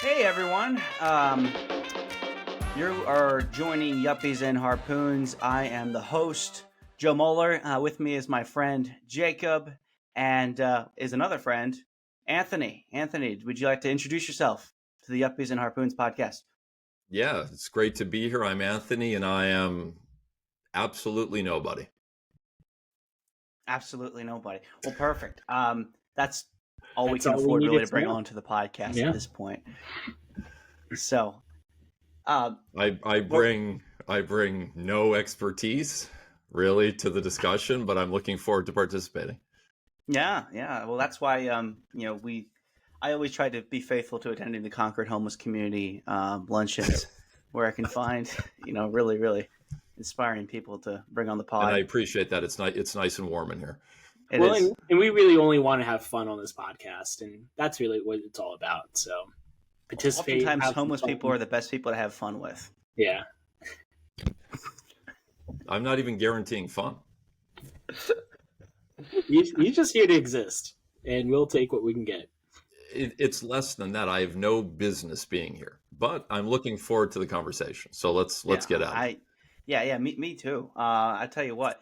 Hey everyone, you are joining Yuppies and Harpoons. I am the host, Joe Moeller. With me is my friend Jacob, and is another friend, Anthony. Anthony, would you like to introduce yourself to the Yuppies and Harpoons podcast? Yeah, it's great to be here. I'm Anthony, and I am absolutely nobody. Absolutely nobody. Well, perfect. That's all we can afford really to bring onto the podcast at this point. So, I bring no expertise really to the discussion, but I'm looking forward to participating. Yeah. Well, that's why I always try to be faithful to attending the Concord homeless community luncheons, where I can find really, really inspiring people to bring on the pod. And I appreciate that. It's nice and warm in here. And we really only want to have fun on this podcast, and that's really what it's all about. So participate. Oftentimes, homeless people are the best people to have fun with. Yeah. I'm not even guaranteeing fun. You're just here to exist, and we'll take what we can get. It's less than that. I have no business being here, but I'm looking forward to the conversation. So let's get at it. Me too. I tell you what.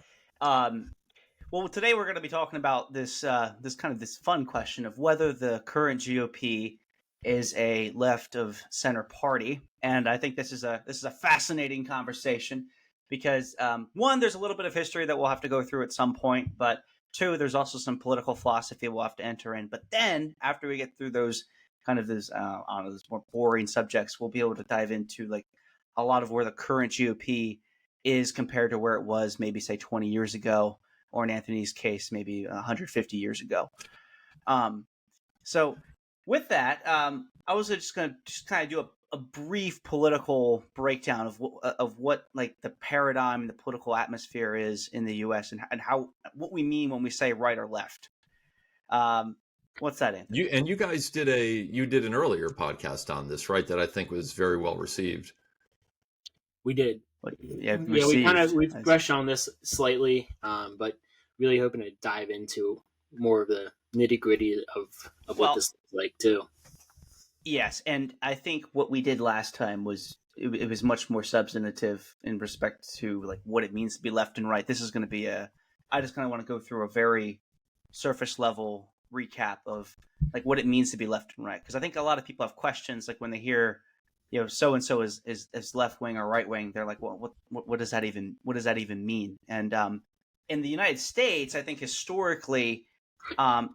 Well, today we're going to be talking about this fun question of whether the current GOP is a left of center party, and I think this is a fascinating conversation because one, there's a little bit of history that we'll have to go through at some point, but two, there's also some political philosophy we'll have to enter in. But then after we get through those those more boring subjects, we'll be able to dive into like a lot of where the current GOP is compared to where it was maybe say 20 years ago, or in Anthony's case, maybe 150 years ago. So with that, I was just going to kind of do a brief political breakdown of what like the paradigm, the political atmosphere is in the U.S. and how what we mean when we say right or left. What's that, Anthony? You guys did an earlier podcast on this, right? That I think was very well received. We did. We've brushed on this slightly, but really hoping to dive into more of the nitty gritty of what this looks like too. Yes, and I think what we did last time was it was much more substantive in respect to like what it means to be left and right. This is going to be I just kind of want to go through a very surface level recap of like what it means to be left and right, because I think a lot of people have questions like when they hear so and so is left wing or right wing, they're like, well, what does that even mean? And in the United States, I think historically, in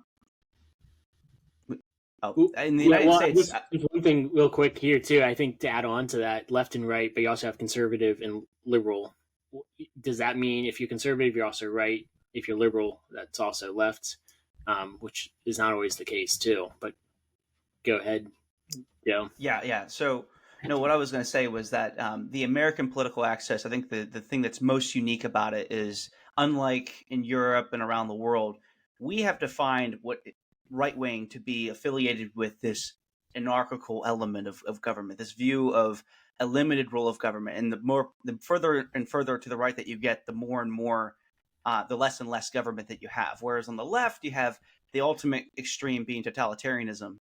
the United States, one thing real quick here too. I think to add on to that, left and right, but you also have conservative and liberal. Does that mean if you're conservative, you're also right? If you're liberal, that's also left, which is not always the case too. But go ahead, Joe. Yeah. So. What I was going to say was that the American political access, I think the thing that's most unique about it is, unlike in Europe and around the world, we have defined what right wing to be affiliated with this anarchical element of government, this view of a limited role of government. And the further and further to the right that you get, the more and more, the less and less government that you have. Whereas on the left, you have the ultimate extreme being totalitarianism.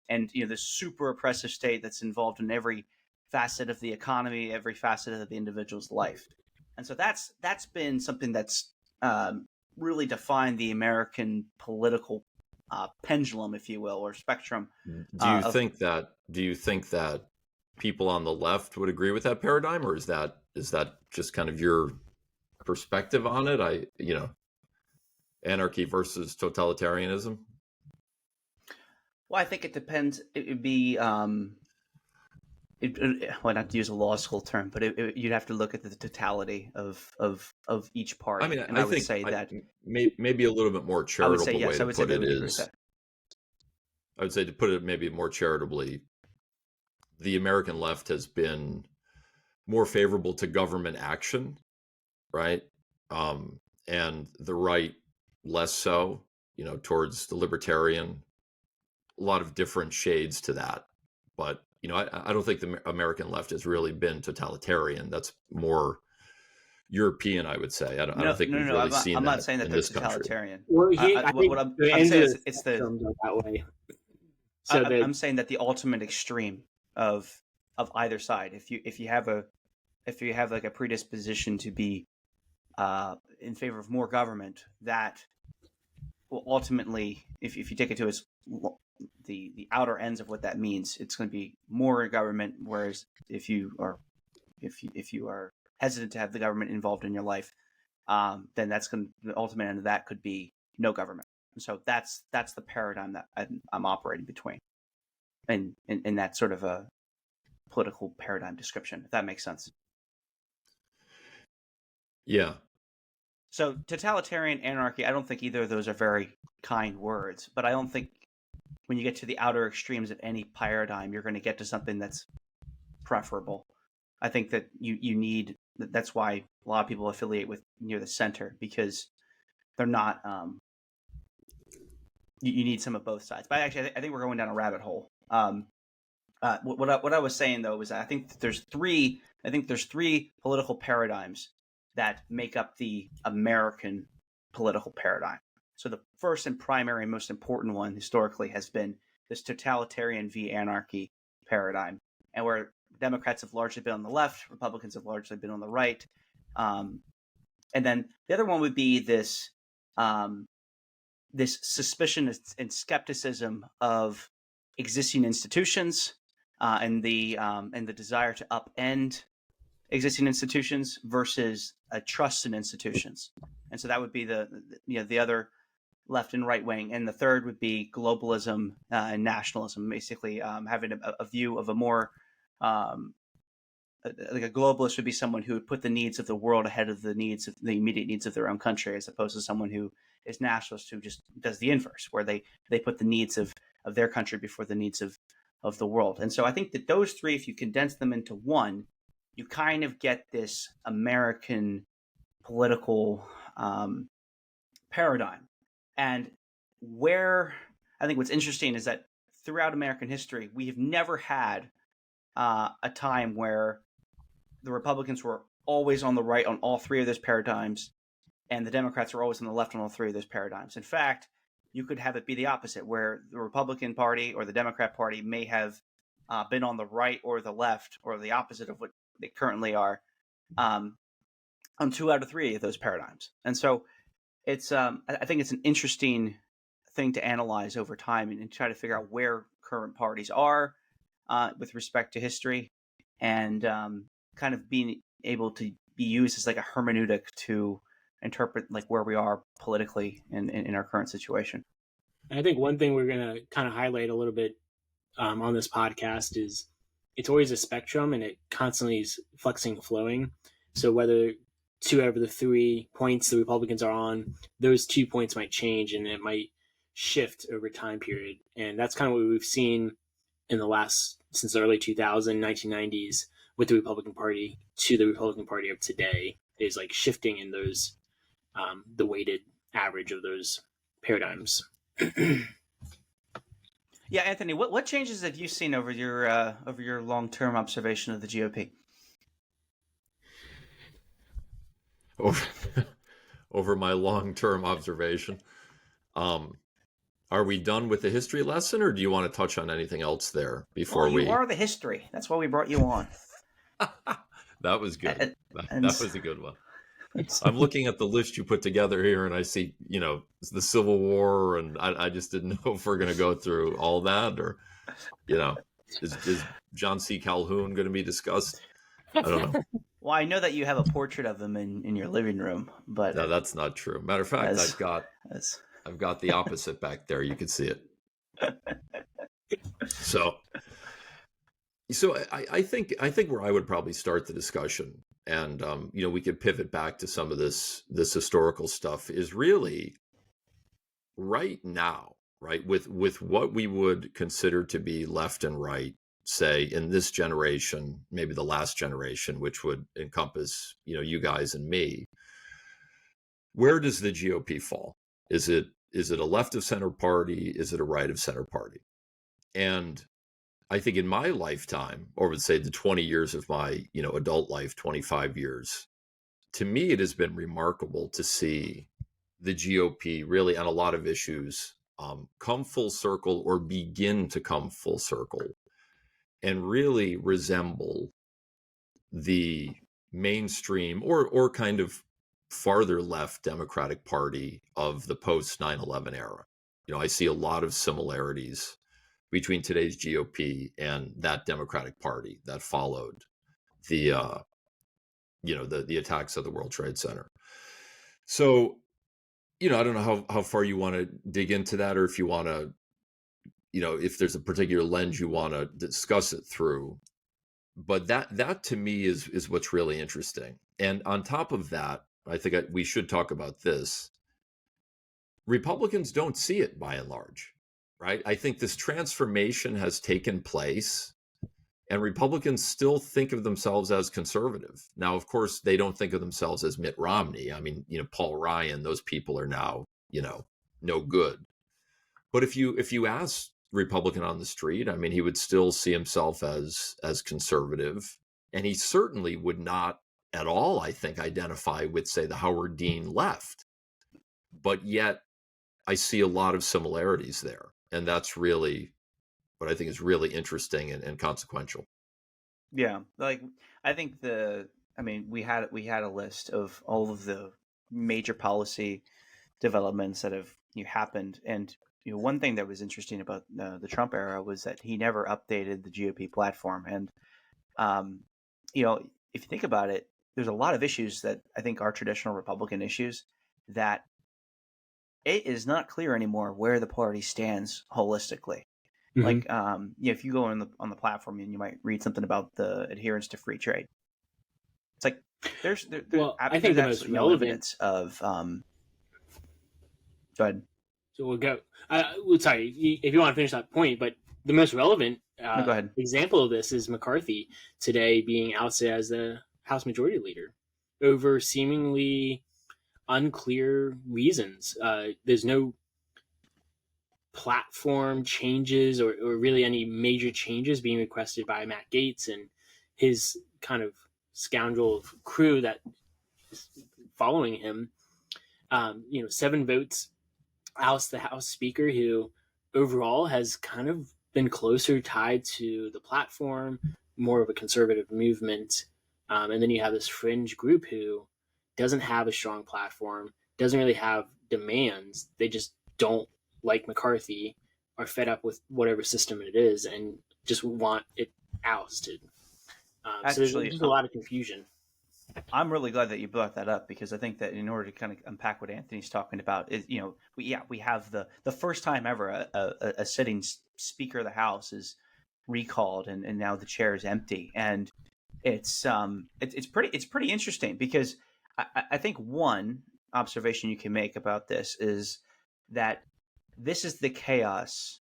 And the super oppressive state that's involved in every facet of the economy, every facet of the individual's life. And so that's been something that's really defined the American political pendulum, if you will, or spectrum. Do you think that people on the left would agree with that paradigm, or is that just kind of your perspective on it? Anarchy versus totalitarianism. Well, I think it depends. It would be, not to use a law school term, but you'd have to look at the totality of each party. I mean, and I would say that maybe a little bit more charitable way to put it is. I would say, to put it maybe more charitably, the American left has been more favorable to government action, right? And the right less so, towards the libertarian. A lot of different shades to that, but I don't think the American left has really been totalitarian. That's more European, I would say. I don't think we've really seen that. I'm not saying that they're totalitarian. Well, I think what I'm saying is it's the that way. I'm saying that the ultimate extreme of either side, if you have like a predisposition to be in favor of more government, that will ultimately, if you take it to its the outer ends of what that means, it's going to be more government. Whereas if you are hesitant to have the government involved in your life, then that's going to, the ultimate end of that could be no government. And so that's the paradigm that I'm operating between, and in that sort of a political paradigm description, if that makes sense. Yeah. So totalitarian, anarchy, I don't think either of those are very kind words, but I don't think when you get to the outer extremes of any paradigm, you're going to get to something that's preferable. I think that you need, that's why a lot of people affiliate with near the center, because they're not, you need some of both sides. But actually, I think we're going down a rabbit hole. What I was saying though was I think there's three political paradigms that make up the American political paradigm. So the first and primary and most important one historically has been this totalitarian v. anarchy paradigm, and where Democrats have largely been on the left, Republicans have largely been on the right. And then the other one would be this this suspicion and skepticism of existing institutions, and the desire to upend existing institutions versus a trust in institutions. And so that would be the other left and right wing. And the third would be globalism and nationalism, basically having a view of a more like a globalist would be someone who would put the needs of the world ahead of the immediate needs of their own country, as opposed to someone who is nationalist who just does the inverse, where they put the needs of their country before the needs of the world. And so I think that those three, if you condense them into one, you kind of get this American political paradigm. And where I think what's interesting is that throughout American history, we have never had a time where the Republicans were always on the right on all three of those paradigms, and the Democrats were always on the left on all three of those paradigms. In fact, you could have it be the opposite, where the Republican Party or the Democrat Party may have been on the right or the left, or the opposite of what they currently are, on 2 out of 3 of those paradigms. And so it's I think it's an interesting thing to analyze over time and try to figure out where current parties are with respect to history, and kind of being able to be used as like a hermeneutic to interpret like where we are politically in our current situation. And I think one thing we're going to kind of highlight a little bit on this podcast is it's always a spectrum, and it constantly is flexing, flowing. So whether 2 out of the 3 points the Republicans are on, those 2 points might change, and it might shift over time period. And that's kind of what we've seen in the since the early 2000s, 1990s, with the Republican Party to the Republican Party of today, is like shifting in those, the weighted average of those paradigms. Yeah, Anthony, what changes have you seen over your long-term observation of the GOP? Over my long-term observation, are we done with the history lesson, or do you want to touch on anything else there before we? You are the history. That's why we brought you on. That was good. That was a good one. I'm looking at the list you put together here, and I see, the Civil War, and I just didn't know if we're going to go through all that, or, is John C. Calhoun going to be discussed? I don't know. Well, I know that you have a portrait of him in your living room, but no, that's not true. Matter of fact, I've got the opposite back there. You can see it. So I think where I would probably start the discussion, and we could pivot back to some of this historical stuff, is really right now, right, with what we would consider to be left and right, say in this generation, maybe the last generation, which would encompass you guys and me. Where does the GOP fall? Is it a left of center party? Is it a right of center party? And I think in my lifetime, or would say the 20 years of my, adult life, 25 years, to me, it has been remarkable to see the GOP really on a lot of issues come full circle or begin to come full circle and really resemble the mainstream or kind of farther left Democratic Party of the post 9/11 era. I see a lot of similarities between today's GOP and that Democratic Party that followed the the attacks at the World Trade Center. So, I don't know how far you want to dig into that, or if you want to, if there's a particular lens you want to discuss it through. But that to me is what's really interesting. And on top of that, I think we should talk about this. Republicans don't see it by and large, right? I think this transformation has taken place, and Republicans still think of themselves as conservative. Now, of course, they don't think of themselves as Mitt Romney. I mean, Paul Ryan, those people are now, no good. But if you ask Republican on the street, I mean, he would still see himself as conservative, and he certainly would not at all, I think, identify with, say, the Howard Dean left. But yet I see a lot of similarities there, and that's really what I think is really interesting and consequential. Yeah, like I think we had a list of all of the major policy developments that have happened, and one thing that was interesting about the Trump era was that he never updated the GOP platform, and if you think about it, there's a lot of issues that I think are traditional Republican issues that it is not clear anymore where the party stands holistically. Mm-hmm. Like, if you go on the platform and you might read something about the adherence to free trade, it's like I think the most relevant of. Go ahead. So we'll go. Sorry, if you want to finish that point, but the most relevant no, go ahead. Example of this is McCarthy today being ousted as the House Majority Leader over seemingly unclear reasons. There's no platform changes or really any major changes being requested by Matt Gaetz and his kind of scoundrel crew that is following him. 7 votes oust the House Speaker, who overall has kind of been closer tied to the platform, more of a conservative movement. And then you have this fringe group who doesn't have a strong platform, doesn't really have demands. They just don't like McCarthy, are fed up with whatever system it is, and just want it ousted. So there's just a lot of confusion. I'm really glad that you brought that up, because I think that in order to kind of unpack what Anthony's talking about is, we have the first time ever a sitting Speaker of the House is recalled, and now the chair is empty, and it's pretty interesting, because I think one observation you can make about this is that this is the chaos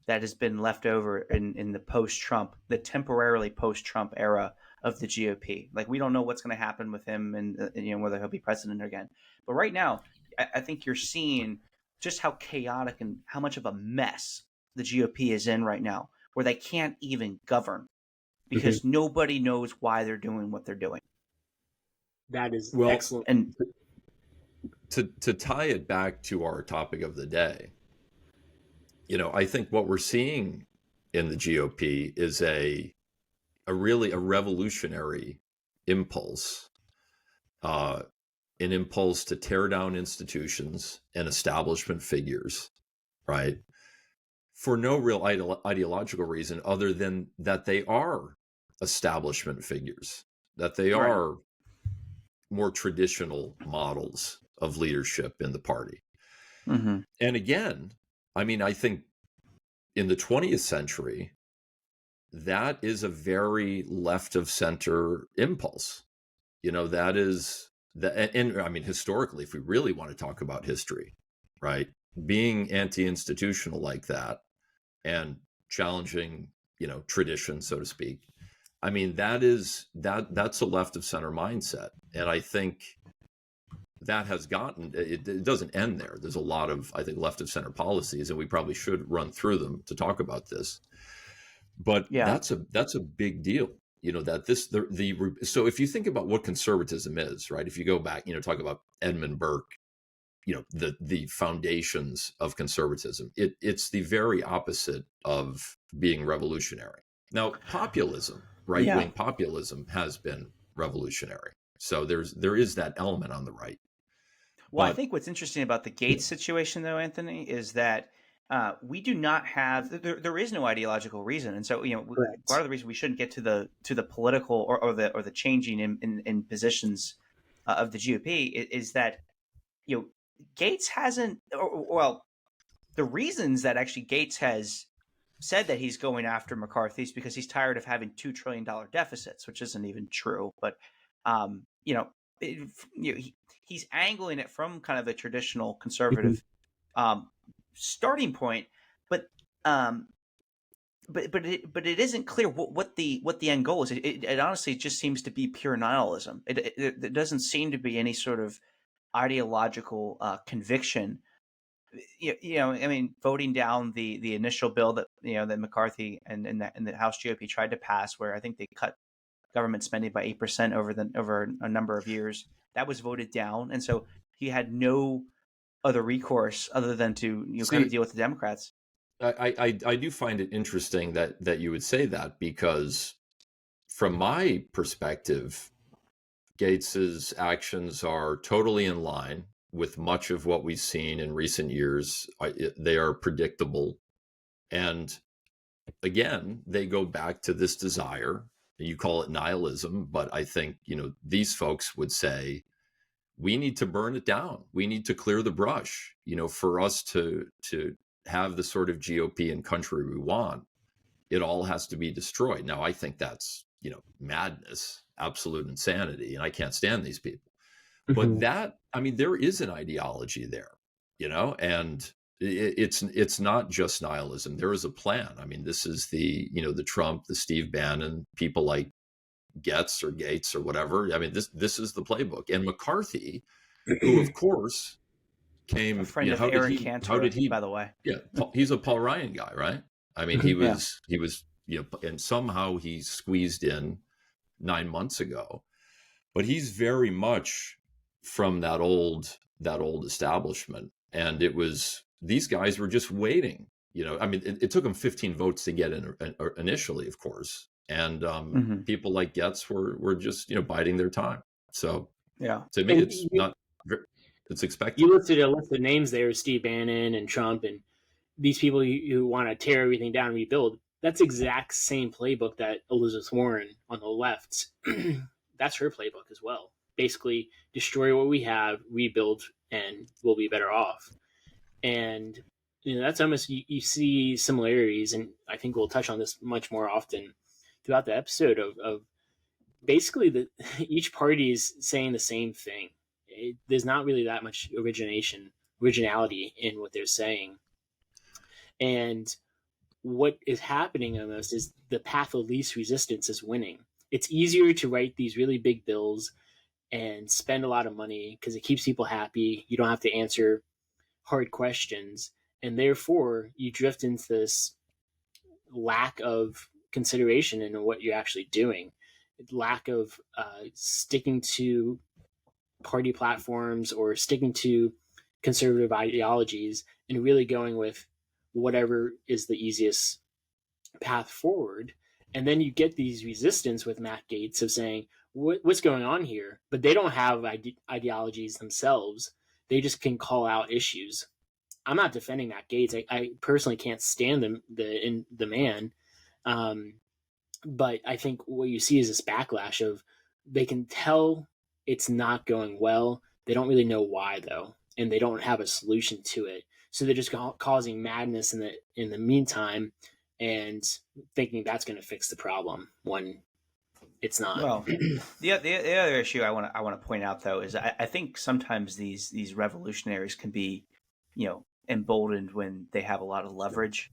that has been left over in the temporarily post-Trump era of the GOP. Like, we don't know what's going to happen with him and whether he'll be president again. But right now, I think you're seeing just how chaotic and how much of a mess the GOP is in right now, where they can't even govern because nobody knows why they're doing what they're doing. That is excellent. And to tie it back to our topic of the day, I think what we're seeing in the GOP is a really revolutionary impulse, an impulse to tear down institutions and establishment figures, right? For no real ideological reason other than that they are establishment figures, that they are more traditional models of leadership in the party. Mm-hmm. And again, I mean, I think in the 20th century, that is a very left of center impulse. That is and I mean, historically, if we really want to talk about history, right, being anti-institutional like that and challenging, tradition, so to speak, I mean, that's a left of center mindset. And I think that has gotten, it doesn't end there. There's a lot of, I think, left of center policies, and we probably should run through them to talk about this. But that's a big deal, that so if you think about what conservatism is, right? If you go back, talk about Edmund Burke, the foundations of conservatism. It's the very opposite of being revolutionary. Now, populism, right-wing populism, has been revolutionary. So there is that element on the right. Well, I think what's interesting about the Gates situation, though, Anthony, is that we do not have there is no ideological reason, and so part of the reason we shouldn't get to the political or the changing in positions of the GOP is that Gates hasn't, well, the reasons that actually Gates has said that he's going after McCarthy is because he's tired of having $2 trillion deficits, which isn't even true. But, he's angling it from kind of a traditional conservative starting point. But it isn't clear what the end goal is. It honestly just seems to be pure nihilism. It doesn't seem to be any sort of ideological conviction. I mean, voting down the initial bill that that McCarthy and the House GOP tried to pass, where I think they cut government spending by 8% over a number of years, that was voted down, and so he had no other recourse other than to kind of deal with the Democrats. I do find it interesting that you would say that, because from my perspective, Gates's actions are totally in line with much of what we've seen in recent years. They are predictable. And again, they go back to this desire. You call it nihilism, but I think, these folks would say, we need to burn it down. We need to clear the brush, for us to have the sort of GOP and country we want. It all has to be destroyed. Now, I think that's, madness, absolute insanity. And I can't stand these people. But there is an ideology there, and it's not just nihilism. There is a plan. I mean, this is the Trump, the Steve Bannon, people like Gates or whatever. I mean, this is the playbook. And McCarthy, who of course came, a friend of Aaron Cantor, how did he, by the way? Yeah, he's a Paul Ryan guy, right? I mean, he was, and somehow he squeezed in 9 months ago. But he's very much from that old establishment, and these guys were just waiting. I mean, it took them 15 votes to get in initially, of course, and people like Getz were just biding their time. So to me, it's expected. You listed a list of names there: Steve Bannon and Trump, and these people who want to tear everything down and rebuild. That's exact same playbook that Elizabeth Warren on the left. That's her playbook as well. Basically, destroy what we have, rebuild, and we'll be better off. And that's almost, you see similarities, and I think we'll touch on this much more often throughout the episode of basically each party is saying the same thing. There's not really that much originality in what they're saying. And what is happening almost is the path of least resistance is winning. It's easier to write these really big bills and spend a lot of money because it keeps people happy. You don't have to answer hard questions. And therefore, you drift into this lack of consideration in what you're actually doing, lack of sticking to party platforms or sticking to conservative ideologies and really going with whatever is the easiest path forward. And then you get these resistance with Matt Gaetz of saying, what's going on here? But they don't have ideologies themselves. They just can call out issues. I'm not defending Matt Gaetz. I personally can't stand the man. But I think what you see is this backlash of they can tell it's not going well. They don't really know why, though, and they don't have a solution to it. So they're just causing madness in the meantime and thinking that's going to fix the problem when it's not. Well, the other issue I want to point out, though, is I think sometimes these revolutionaries can be, emboldened when they have a lot of leverage,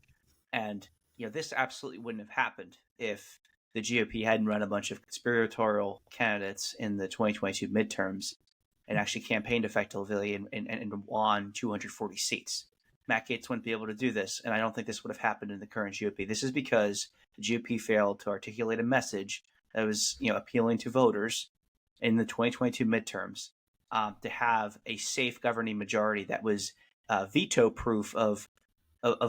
and this absolutely wouldn't have happened if the GOP hadn't run a bunch of conspiratorial candidates in the 2022 midterms and actually campaigned effectively and won 240 seats. Matt Gaetz wouldn't be able to do this, and I don't think this would have happened in the current GOP. This is because the GOP failed to articulate a message that was, appealing to voters in the 2022 midterms, to have a safe governing majority that was veto proof of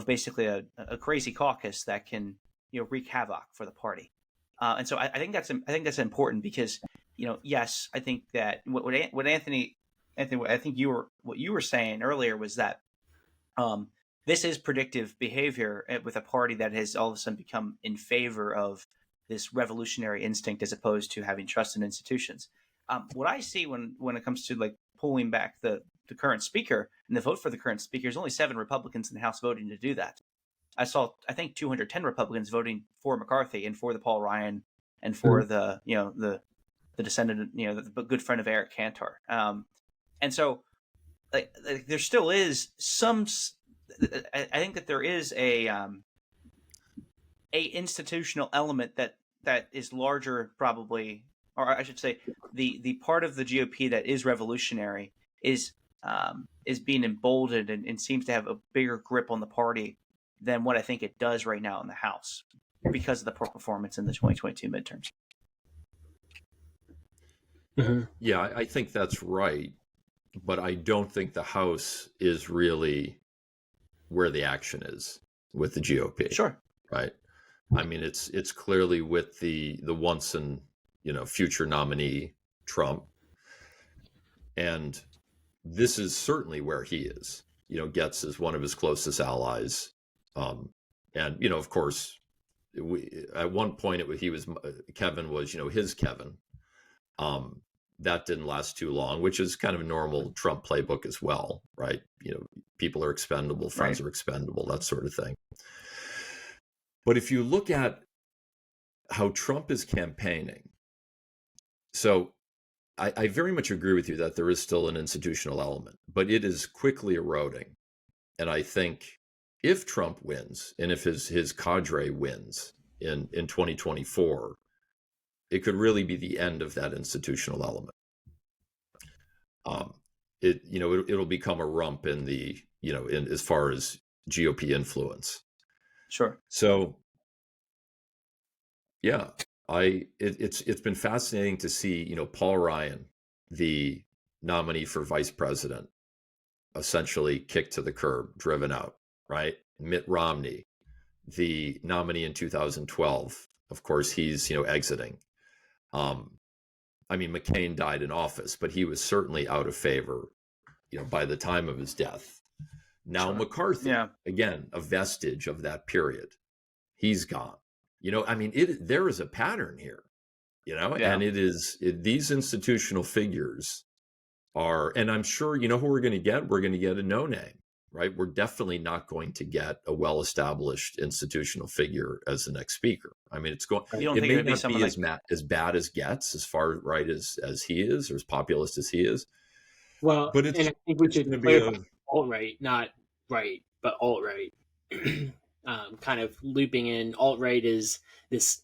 basically a crazy caucus that can wreak havoc for the party. And so I think that's important because yes, I think that what Anthony, I think what you were saying earlier was that this is predictive behavior with a party that has all of a sudden become in favor of this revolutionary instinct as opposed to having trust in institutions. What I see when it comes to like pulling back the current speaker and the vote for the current speaker, there's only 7 Republicans in the House voting to do that. I saw, I think, 210 Republicans voting for McCarthy and for the Paul Ryan and for the descendant, the good friend of Eric Cantor. And so like there still is some, I think that there is a institutional element that is larger probably, or I should say the part of the GOP that is revolutionary is being emboldened and seems to have a bigger grip on the party than what I think it does right now in the House because of the poor performance in the 2022 midterms. Mm-hmm. Yeah, I think that's right. But I don't think the House is really where the action is with the GOP. Sure. Right. I mean, it's clearly with the once and, future nominee Trump. And this is certainly where he is. Getz is one of his closest allies. And, of course, at one point Kevin was, his Kevin. That didn't last too long, which is kind of a normal Trump playbook as well, right? People are expendable, friends are expendable, that sort of thing. But if you look at how Trump is campaigning, so I very much agree with you that there is still an institutional element, but it is quickly eroding. And I think if Trump wins and if his cadre wins in 2024, it could really be the end of that institutional element. It'll become a rump in the, in as far as GOP influence. Sure. So, yeah, it's been fascinating to see, Paul Ryan, the nominee for vice president, essentially kicked to the curb, driven out, right? Mitt Romney, the nominee in 2012, of course, he's, exiting. I mean, McCain died in office, but he was certainly out of favor, by the time of his death. Now, sure. McCarthy, again, a vestige of that period. He's gone. I mean, there is a pattern here, and these institutional figures are, and I'm sure, who we're going to get? We're going to get a no-name, right? We're definitely not going to get a well-established institutional figure as the next speaker. I mean, it may not be as bad as Getz, as far right as he is, or as populist as he is. Well, but and I think we should clarify alt-right, not right, but alt-right. Kind of looping in, alt-right is this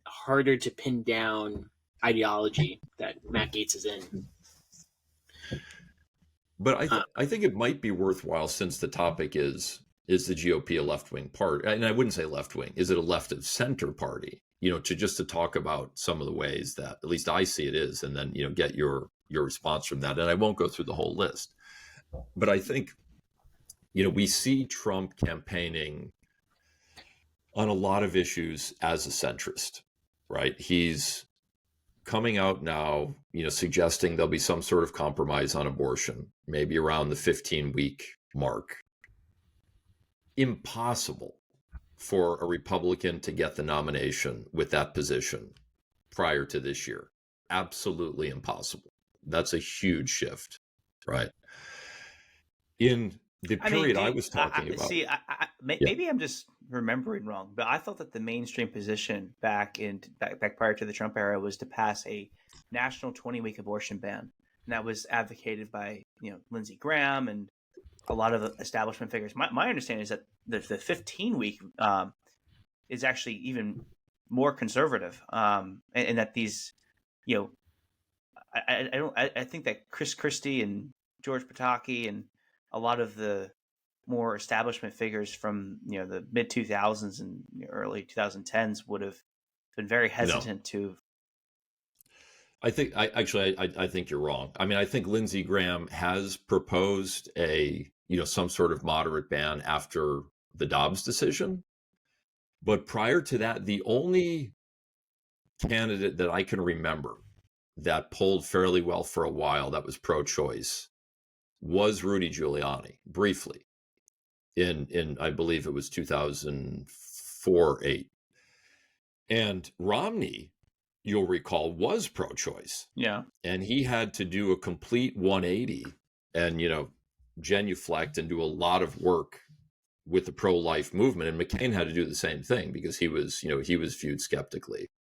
harder to pin down ideology that Matt Gaetz is in. But I think it might be worthwhile, since the topic is the GOP a left-wing party? And I wouldn't say left-wing. Is it a left-of-center party? To talk about some of the ways that, at least I see it is, and then, get your response from that. And I won't go through the whole list. But I think, we see Trump campaigning on a lot of issues as a centrist, right? He's coming out now, suggesting there'll be some sort of compromise on abortion, maybe around the 15-week mark. Impossible for a Republican to get the nomination with that position prior to this year. Absolutely impossible. That's a huge shift, right? In the period I was talking about. See, maybe I'm just remembering wrong, but I thought that the mainstream position back prior to the Trump era was to pass a national 20-week abortion ban, and that was advocated by Lindsey Graham and a lot of establishment figures. My understanding is that the 15-week is actually even more conservative, and that these, I think that Chris Christie and George Pataki and a lot of the more establishment figures from the mid 2000s and early 2010s would have been very hesitant to. I think you're wrong. I mean, I think Lindsey Graham has proposed some sort of moderate ban after the Dobbs decision. But prior to that, the only candidate that I can remember that polled fairly well for a while that was pro-choice was Rudy Giuliani, briefly, in I believe it was 2004-8. And Romney, you'll recall, was pro-choice. Yeah. And he had to do a complete 180 and, genuflect and do a lot of work with the pro-life movement. And McCain had to do the same thing because he was viewed skeptically.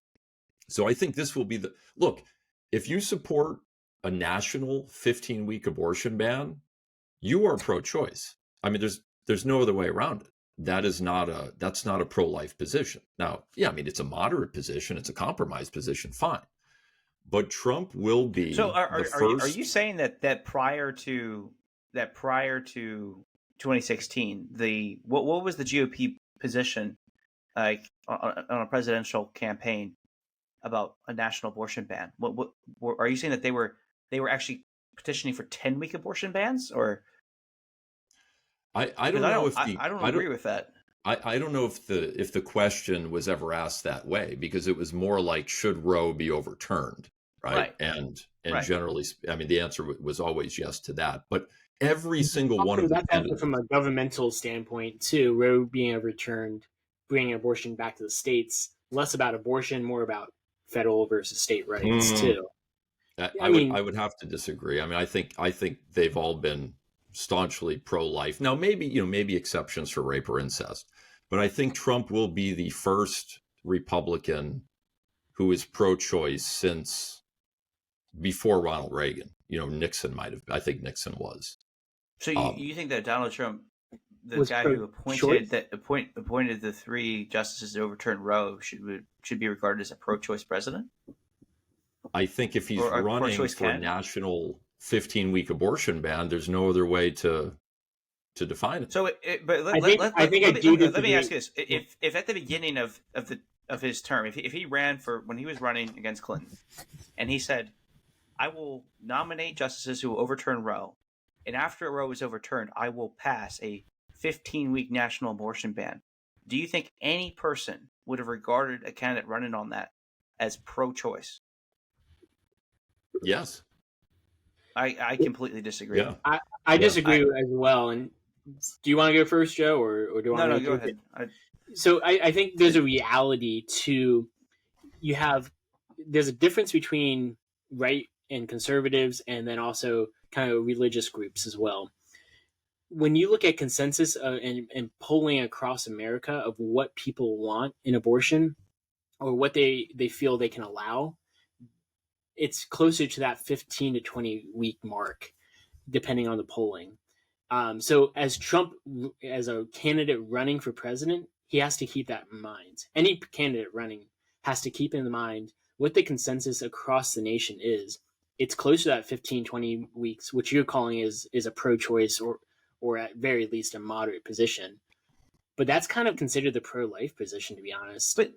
So I think this will be look, if you support a national 15-week abortion ban, you are pro-choice. I mean, there's no other way around it. That's not a pro-life position. Now, yeah, I mean, it's a moderate position, it's a compromise position, fine. But Trump will be are you saying that prior to 2016, what was the GOP position like on a presidential campaign about a national abortion ban? What are you saying that they were actually petitioning for 10-week abortion bans, or? I don't know if I don't agree with that. I don't know if the question was ever asked that way, because it was more like, should Roe be overturned, right? And right. Generally, I mean, the answer was always yes to that. But every single one of them, that's from a governmental standpoint too. Roe being overturned, bringing abortion back to the states, less about abortion, more about federal versus state rights too. I would have to disagree. I mean, I think they've all been staunchly pro-life. Now, maybe exceptions for rape or incest, but I think Trump will be the first Republican who is pro-choice since before Ronald Reagan. Nixon might have. I think Nixon was. So you think that Donald Trump, the guy who appointed the 3 justices to overturn Roe, should be regarded as a pro-choice president? I think if he's running for a national 15-week abortion ban, there's no other way to define it. So, let me ask you this: if at the beginning of his term, if he ran when he was running against Clinton, and he said, "I will nominate justices who will overturn Roe, and after Roe is overturned, I will pass a 15-week national abortion ban," do you think any person would have regarded a candidate running on that as pro-choice? Yes. I completely disagree. Yeah. I disagree as well. And do you want to go first, Joe, or do you want to go ahead? So I think there's a reality to there's a difference between right and conservatives, and then also kind of religious groups as well. When you look at consensus and polling across America of what people want in abortion or what they feel they can allow, it's closer to that 15 to 20 week mark, depending on the polling. So as Trump, as a candidate running for president, he has to keep that in mind. Any candidate running has to keep in mind what the consensus across the nation is. It's closer to that 15, 20 weeks, which you're calling is a pro-choice or at very least a moderate position. But that's kind of considered the pro-life position, to be honest, but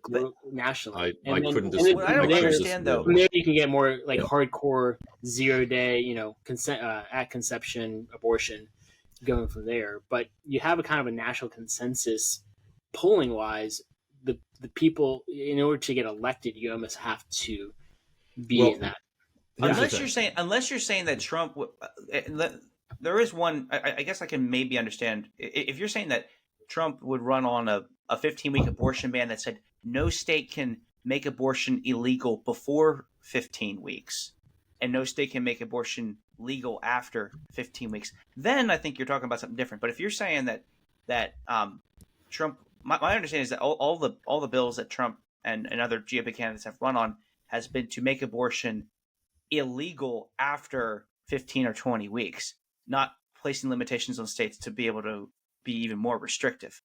nationally. I couldn't disagree. What I don't understand, though. From there, you can get more like hardcore 0-day, consent at conception abortion going from there. But you have a kind of a national consensus polling-wise. The people, in order to get elected, you almost have to be in that. Unless you're saying that Trump, there is one. I guess I can maybe understand if you're saying that Trump would run on a 15-week abortion ban that said no state can make abortion illegal before 15 weeks and no state can make abortion legal after 15 weeks. Then I think you're talking about something different. But if you're saying that Trump, my understanding is that all the bills that Trump and other GOP candidates have run on has been to make abortion illegal after 15 or 20 weeks, not placing limitations on states to be able to be even more restrictive.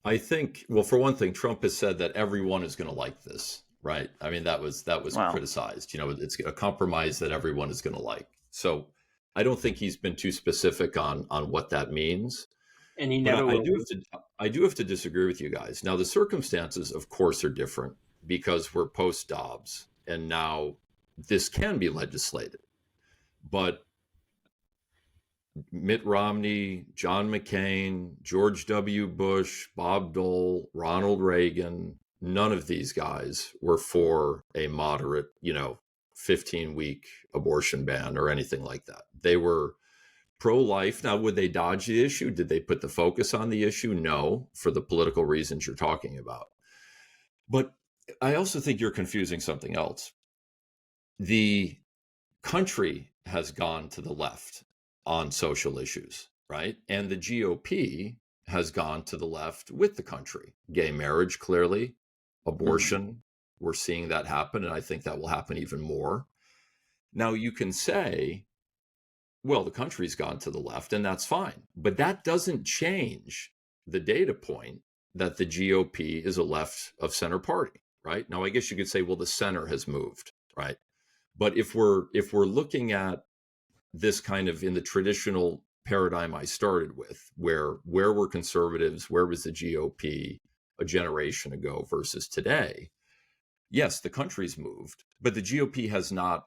I think, well, for one thing, Trump has said that everyone is going to like this, right? I mean, that was criticized. It's a compromise that everyone is going to like. So I don't think he's been too specific on what that means. And he never will. I do have to disagree with you guys. Now, the circumstances, of course, are different because we're post Dobbs, and now this can be legislated. But Mitt Romney, John McCain, George W. Bush, Bob Dole, Ronald Reagan, none of these guys were for a moderate, 15-week abortion ban or anything like that. They were pro-life. Now, would they dodge the issue? Did they put the focus on the issue? No, for the political reasons you're talking about. But I also think you're confusing something else. The country has gone to the left on social issues, right? And the GOP has gone to the left with the country. Gay marriage, clearly. Abortion, we're seeing that happen, and I think that will happen even more. Now, you can say, well, the country's gone to the left, and that's fine. But that doesn't change the data point that the GOP is a left of center party, right? Now, I guess you could say, well, the center has moved, right? But if we're looking at this kind of in the traditional paradigm I started with, where were conservatives, where was the GOP a generation ago versus today? Yes, the country's moved, but the GOP has not,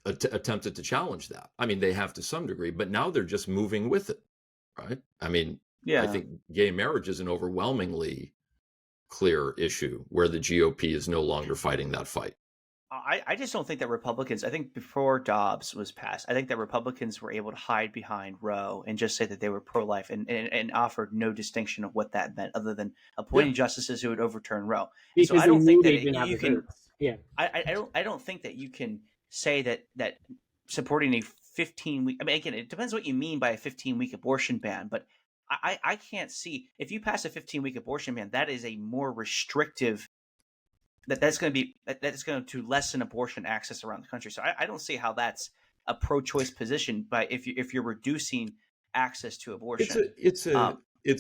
attempted to challenge that. I mean, they have to some degree, but now they're just moving with it, right? I mean, I think gay marriage is an overwhelmingly clear issue where the GOP is no longer fighting that fight. I just don't think that Republicans, I think before Dobbs was passed, I think that Republicans were able to hide behind Roe and just say that they were pro-life and offered no distinction of what that meant other than appointing justices who would overturn Roe. So I don't think that you can. Yeah, I don't think that you can say that supporting a 15-week. I mean, again, it depends what you mean by a 15-week abortion ban, but I can't see if you pass a 15-week abortion ban, that is a more restrictive. That's going to lessen abortion access around the country. So I don't see how that's a pro-choice position. But if you're reducing access to abortion, it's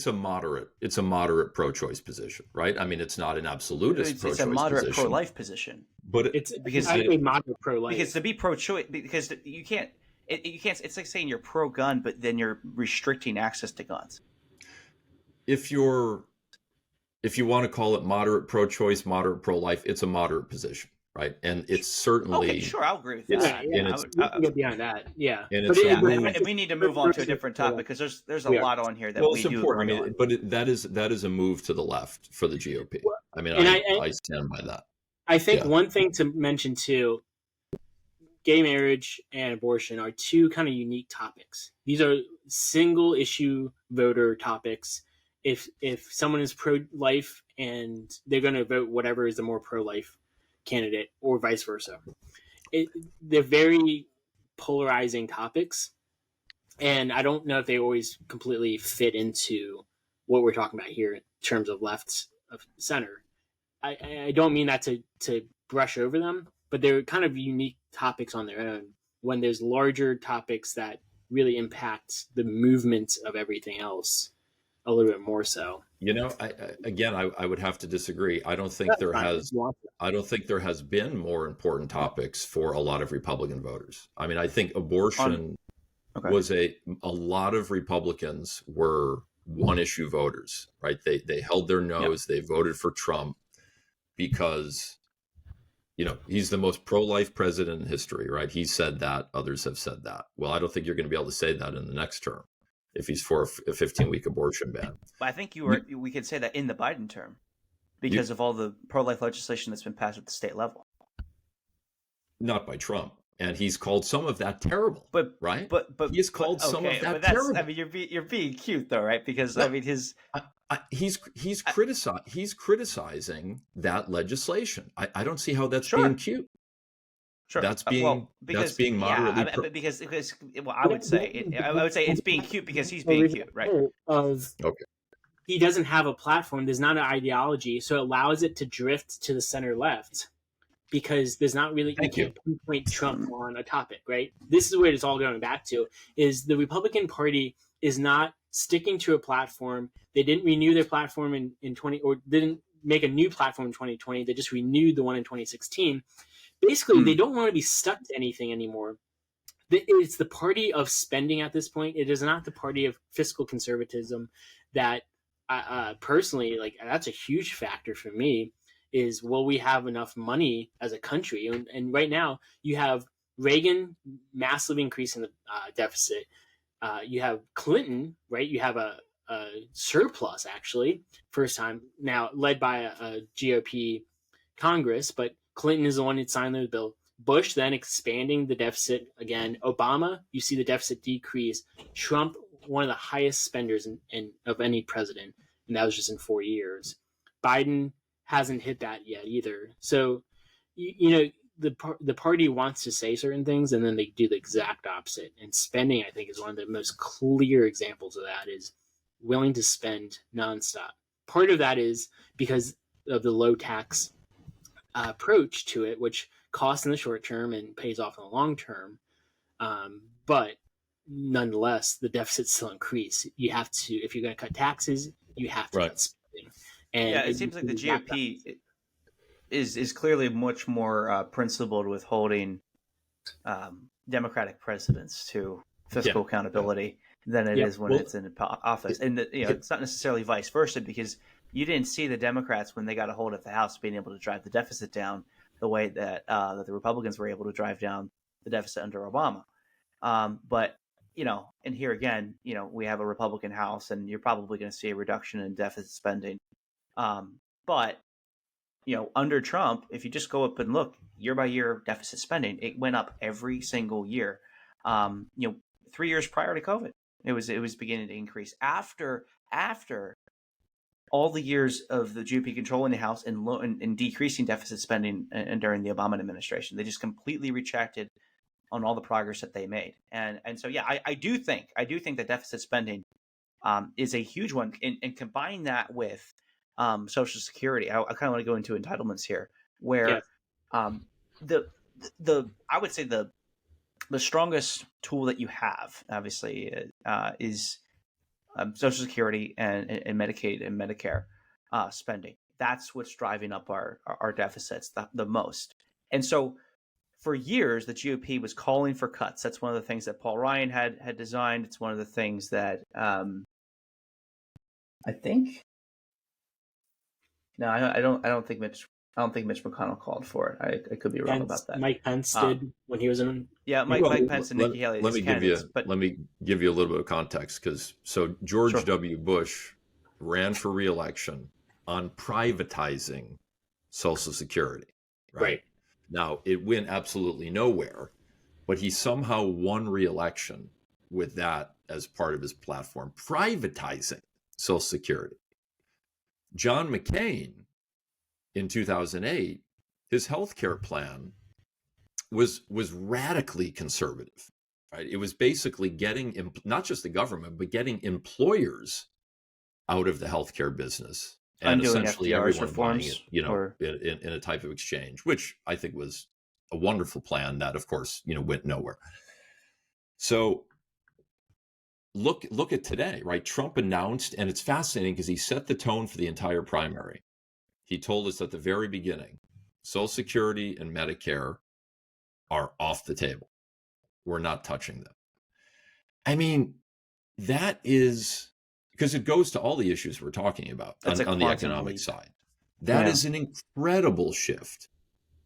a moderate pro-choice position, right? I mean, it's not an absolutist pro-choice position. It's a moderate pro-life position. But it's because I say moderate pro-life because to be pro-choice, because you can't. It's like saying you're pro-gun, but then you're restricting access to guns. If you want to call it moderate pro-choice, moderate pro-life, it's a moderate position, right? And it's certainly... Okay, sure, I'll agree with that. We can get behind that, yeah. And we need to move on to a different topic because there's a lot on here that we do important. I mean, but that is a move to the left for the GOP. I mean, I stand by that. I think one thing to mention too, gay marriage and abortion are two kind of unique topics. These are single issue voter topics. If someone is pro-life and they're going to vote whatever is the more pro-life candidate or vice versa. They're very polarizing topics. And I don't know if they always completely fit into what we're talking about here in terms of left of center. I don't mean that to brush over them, but they're kind of unique topics on their own when there's larger topics that really impact the movement of everything else a little bit more so. I would have to disagree. I don't think there has been more important topics for a lot of Republican voters. I mean, I think abortion was a lot of Republicans were one issue voters, right? They held their nose. They voted for Trump because, he's the most pro-life president in history, right? He said that. Others have said that. Well, I don't think you're going to be able to say that in the next term if he's for a 15-week abortion ban. But I think we could say that in the Biden term because of all the pro-life legislation that's been passed at the state level. Not by Trump. And he's called some of that terrible, right? But he's called some of that terrible. I mean, you're being cute though, right? Because I mean, he's criticizing that legislation. I don't see how that's being cute. Sure. That's being moderately. I would say it's being cute because he's being cute, right? He doesn't have a platform. There's not an ideology, so it allows it to drift to the center left because there's not really you can't pinpoint Trump on a topic, right? This is where it's all going back to: is the Republican Party is not sticking to a platform. They didn't renew their platform in 20 or didn't make a new platform in 2020. They just renewed the one in 2016. Basically, they don't want to be stuck to anything anymore. It's the party of spending at this point. It is not the party of fiscal conservatism that personally, like, that's a huge factor for me is, will we have enough money as a country? And right now you have Reagan massively increasing the deficit. You have Clinton, right? You have a surplus, actually, first time now, led by a GOP Congress, but Clinton is the one that signed the bill. Bush then expanding the deficit again. Obama, you see the deficit decrease. Trump, one of the highest spenders of any president, and that was just in 4 years. Biden hasn't hit that yet either. So, the party wants to say certain things, and then they do the exact opposite. And spending, I think, is one of the most clear examples of that, is willing to spend nonstop. Part of that is because of the low tax approach to it, which costs in the short term and pays off in the long term. But nonetheless, the deficits still increase. You have to, if you're going to cut taxes, you have to cut spending. And it seems like the GOP is clearly much more principled with holding Democratic presidents to fiscal accountability than it is when it's in office. And it's not necessarily vice versa, because you didn't see the Democrats, when they got a hold of the House, being able to drive the deficit down the way that that the Republicans were able to drive down the deficit under Obama. But and here again, we have a Republican House, and you're probably going to see a reduction in deficit spending. But under Trump, if you just go up and look year by year deficit spending, it went up every single year. 3 years prior to COVID, it was beginning to increase after all the years of the GOP controlling the House and decreasing deficit spending and during the Obama administration. They just completely retracted on all the progress that they made. And so, I do think that deficit spending is a huge one. And combine that with Social Security. I kind of want to go into entitlements here, where the I would say the strongest tool that you have, obviously, is Social Security and Medicaid and Medicare spending. That's what's driving up our deficits the most. And so for years, the GOP was calling for cuts. That's one of the things that Paul Ryan had designed. It's one of the things that I think. No, I don't think Mitch McConnell called for it. I could be wrong about that. Mike Pence did when he was in. Yeah, Mike Pence and Nikki Haley. Let me give you a little bit of context, because George W. Bush ran for re-election on privatizing Social Security. Right. Now, it went absolutely nowhere, but he somehow won re-election with that as part of his platform, privatizing Social Security. John McCain, in 2008, his healthcare plan was radically conservative. Right? It was basically getting not just the government, but getting employers out of the healthcare business, and essentially FDR's everyone reforms, buying it, in a type of exchange, which I think was a wonderful plan that, of course, went nowhere. So look at today, right? Trump announced, and it's fascinating because he set the tone for the entire primary. He told us at the very beginning, Social Security and Medicare are off the table. We're not touching them. I mean, that is, because it goes to all the issues we're talking about on the economic side. That is an incredible shift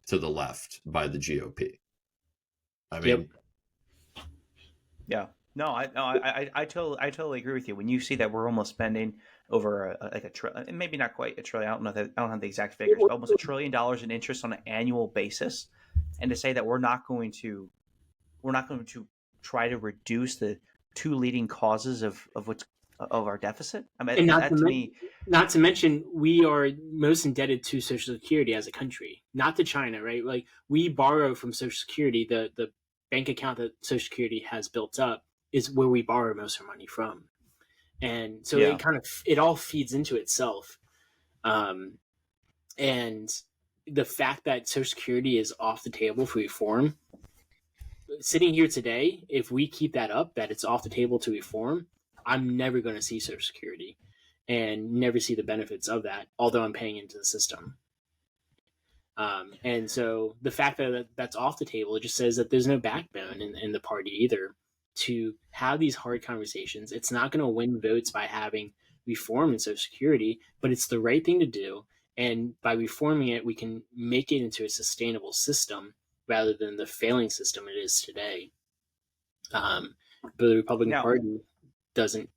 to the left by the GOP. I mean, No, I totally agree with you. When you see that we're almost spending over a trillion, maybe not quite a trillion. I don't have the exact figures, but almost $1 trillion in interest on an annual basis, and to say that we're not going to try to reduce the two leading causes of our deficit. I mean, not to mention, we are most indebted to Social Security as a country, not to China, right? Like, we borrow from Social Security. The bank account that Social Security has built up is where we borrow most of our money from. And so it all feeds into itself. And the fact that Social Security is off the table for reform, sitting here today, if we keep that up, that it's off the table to reform, I'm never going to see Social Security and never see the benefits of that, although I'm paying into the system. And so the fact that that's off the table, it just says that there's no backbone in the party either to have these hard conversations. It's not going to win votes by having reform in Social Security, but it's the right thing to do. And by reforming it, we can make it into a sustainable system rather than the failing system it is today. But the Republican Party doesn't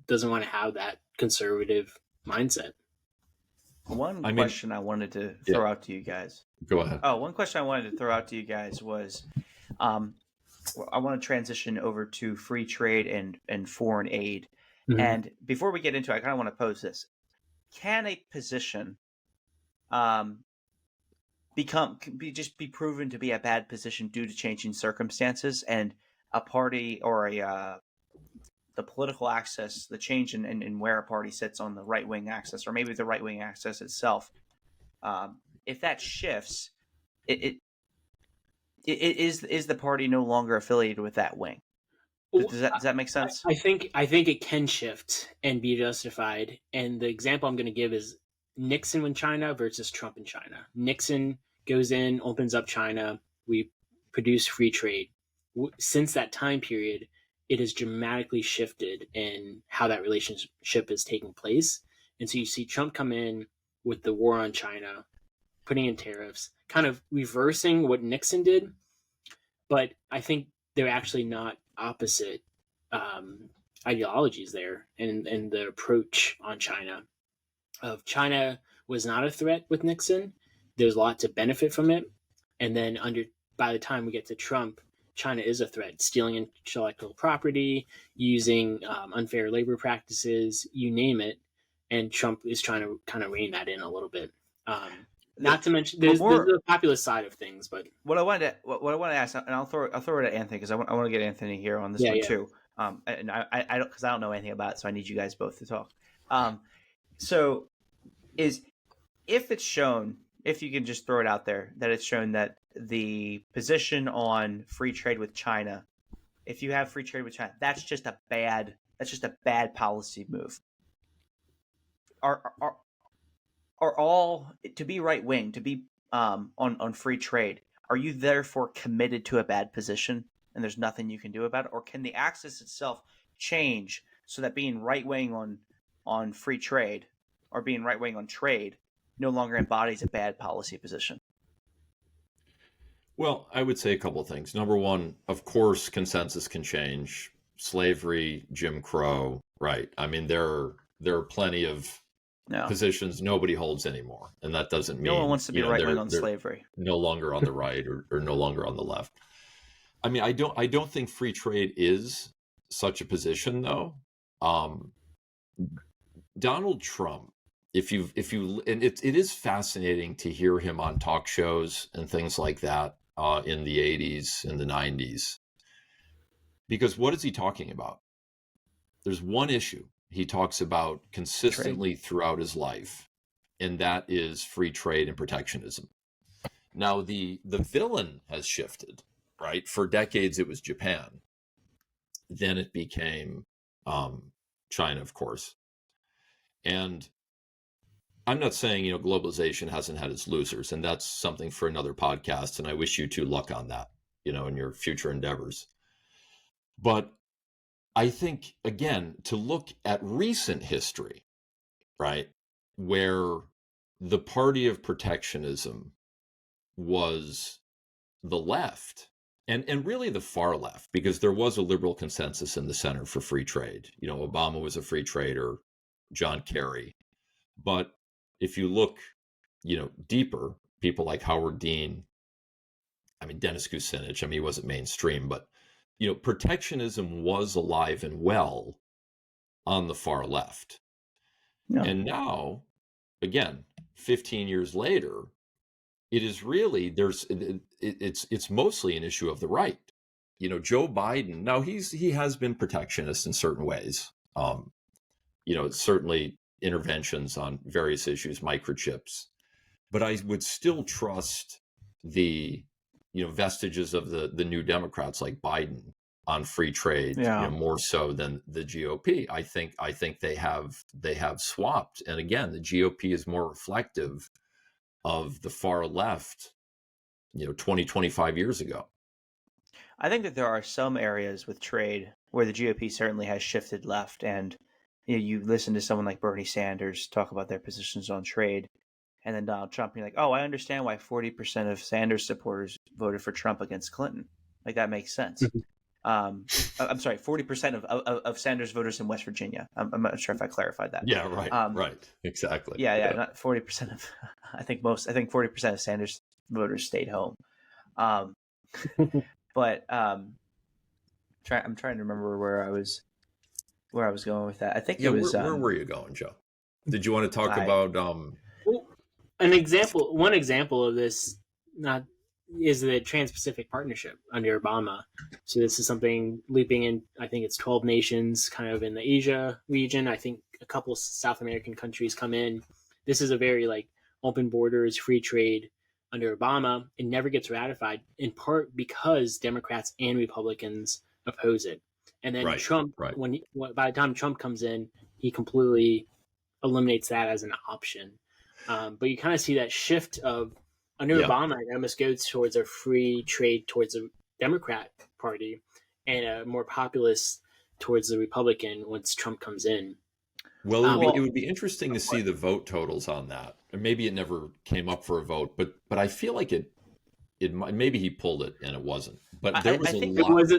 want to have that conservative mindset. One question I wanted to throw out to you guys. Go ahead. One question I wanted to throw out to you guys was, I want to transition over to free trade and foreign aid. Mm-hmm. And before we get into it, I kind of want to pose this. Can a position be proven to be a bad position due to changing circumstances, and a party or the political axis, the change in where a party sits on the right-wing axis, or maybe the right-wing axis itself, if that shifts, it is the party no longer affiliated with that wing? Does that make sense? I think it can shift and be justified. And the example I'm going to give is Nixon in China versus Trump in China. Nixon goes in, opens up China. We produce free trade. Since that time period, it has dramatically shifted in how that relationship is taking place. And so you see Trump come in with the war on China, putting in tariffs, kind of reversing what Nixon did. But I think they're actually not opposite ideologies there, and the approach on China. China was not a threat with Nixon. There's a lot to benefit from it. And then by the time we get to Trump, China is a threat, stealing intellectual property, using unfair labor practices, you name it. And Trump is trying to kind of rein that in a little bit. Not to mention, there's the populist side of things, but what I wanted to ask, and I'll throw it at Anthony because I want to get Anthony here on this one too. And I don't, because I don't know anything about it, so I need you guys both to talk. So if it's shown, if you can just throw it out there, that it's shown that the position on free trade with China, if you have free trade with China, that's just a bad policy move. Are all, to be right wing, to be on free trade, are you therefore committed to a bad position and there's nothing you can do about it? Or can the axis itself change so that being right wing on free trade or being right wing on trade no longer embodies a bad policy position? Well, I would say a couple of things. Number one, of course, consensus can change. Slavery, Jim Crow, right? I mean, there are plenty of positions nobody holds anymore, and that doesn't mean no one wants to be right wing on slavery. No longer on the right or no longer on the left. I mean, I don't think free trade is such a position, though. Donald Trump, if you and it is fascinating to hear him on talk shows and things like that in the 80s and the 90s, because what is he talking about? There's one issue he talks about consistently throughout his life, and that is free trade and protectionism. Now, the villain has shifted, right? For decades, it was Japan. Then it became China, of course. And I'm not saying, globalization hasn't had its losers, and that's something for another podcast, and I wish you two luck on that, in your future endeavors. But I think, again, to look at recent history, right, where the party of protectionism was the left and really the far left, because there was a liberal consensus in the center for free trade. Obama was a free trader, John Kerry. But if you look, deeper, people like Howard Dean, Dennis Kucinich, he wasn't mainstream, but protectionism was alive and well on the far left. Yeah. And now, again, 15 years later, it is really, it's mostly an issue of the right. Joe Biden, now he has been protectionist in certain ways. Certainly interventions on various issues, microchips, but I would still trust the vestiges of the new Democrats like Biden on free trade, more so than the GOP. I think they have swapped. And again, the GOP is more reflective of the far left, 20, 25 years ago. I think that there are some areas with trade where the GOP certainly has shifted left. And you listen to someone like Bernie Sanders talk about their positions on trade. and then Donald Trump, and you're like, oh, I understand why 40% of Sanders supporters voted for Trump against Clinton. Like, that makes sense. I'm sorry, 40% of Sanders voters in West Virginia. I'm not sure if I clarified that. Yeah, right, exactly. Yeah, not 40% of. I think 40% of Sanders voters stayed home. But I'm trying to remember where I was going with that. I think it was. Where were you going, Joe? Did you want to talk about? One example of this is the Trans-Pacific Partnership under Obama. So this is something leaping in. I think it's 12 nations, kind of in the Asia region. I think a couple South American countries come in. This is a very open borders, free trade under Obama. It never gets ratified, in part because Democrats and Republicans oppose it. And then Trump, by the time Trump comes in, he completely eliminates that as an option. But you kind of see that shift of under Obama, it almost goes towards a free trade towards the Democrat Party, and a more populist towards the Republican once Trump comes in. Well, it would be interesting to see the vote totals on that. And maybe it never came up for a vote, but I feel like it maybe he pulled it and it wasn't. But there was